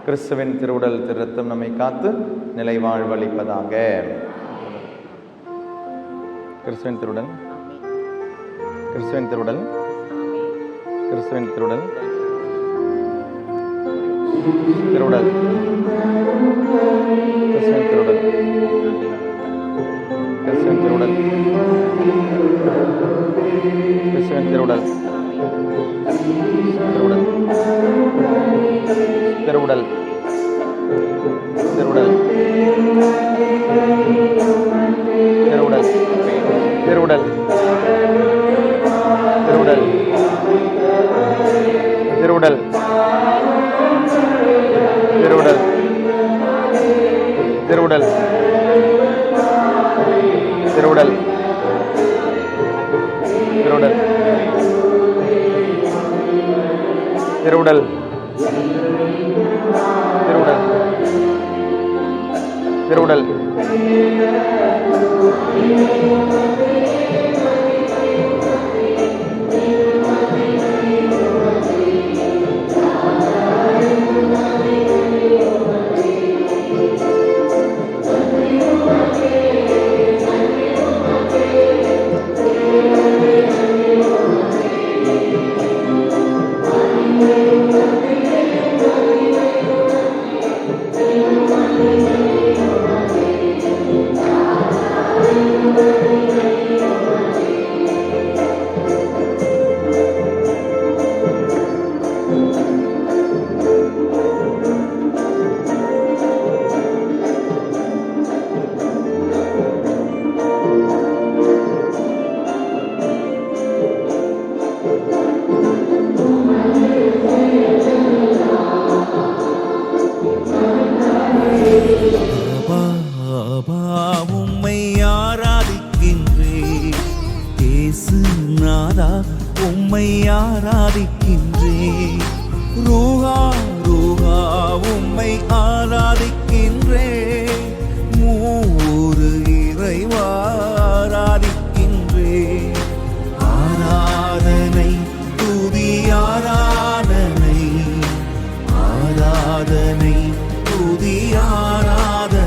கிறிஸ்துவின் திருவுடல் திருரத்தம் நம்மை காத்து நிலை வாழ்வளிப்பதாக. கிறிஸ்துவின் திருவுடல், கிறிஸ்துவின் திருவுடல், கிறிஸ்துவின் திருவுடல், திருவுடல், கிறிஸ்துவின் திருவுடல், கிறிஸ்துவின் திருவுடல், கிறிஸ்துவின் திருவுடல், திருவுடல், திருவுடல், திருவுடல், திருவுடல், திருவுடல், திருவுடல், திருவுடல், திருவுடல், திருவுடல், திருவுடல், திருவுடல், திருவுடல், திருவுடல், திருவுடல். உம்மை ஆராதிக்கின்றேன். ரூஹா ரூஹா உம்மை ஆராதிக்கின்றேன். மூறு இறைவா ஆராதிக்கின்றேன். ஆராதனை துதி ஆராதனை, ஆராதனை துதி ஆராதனை.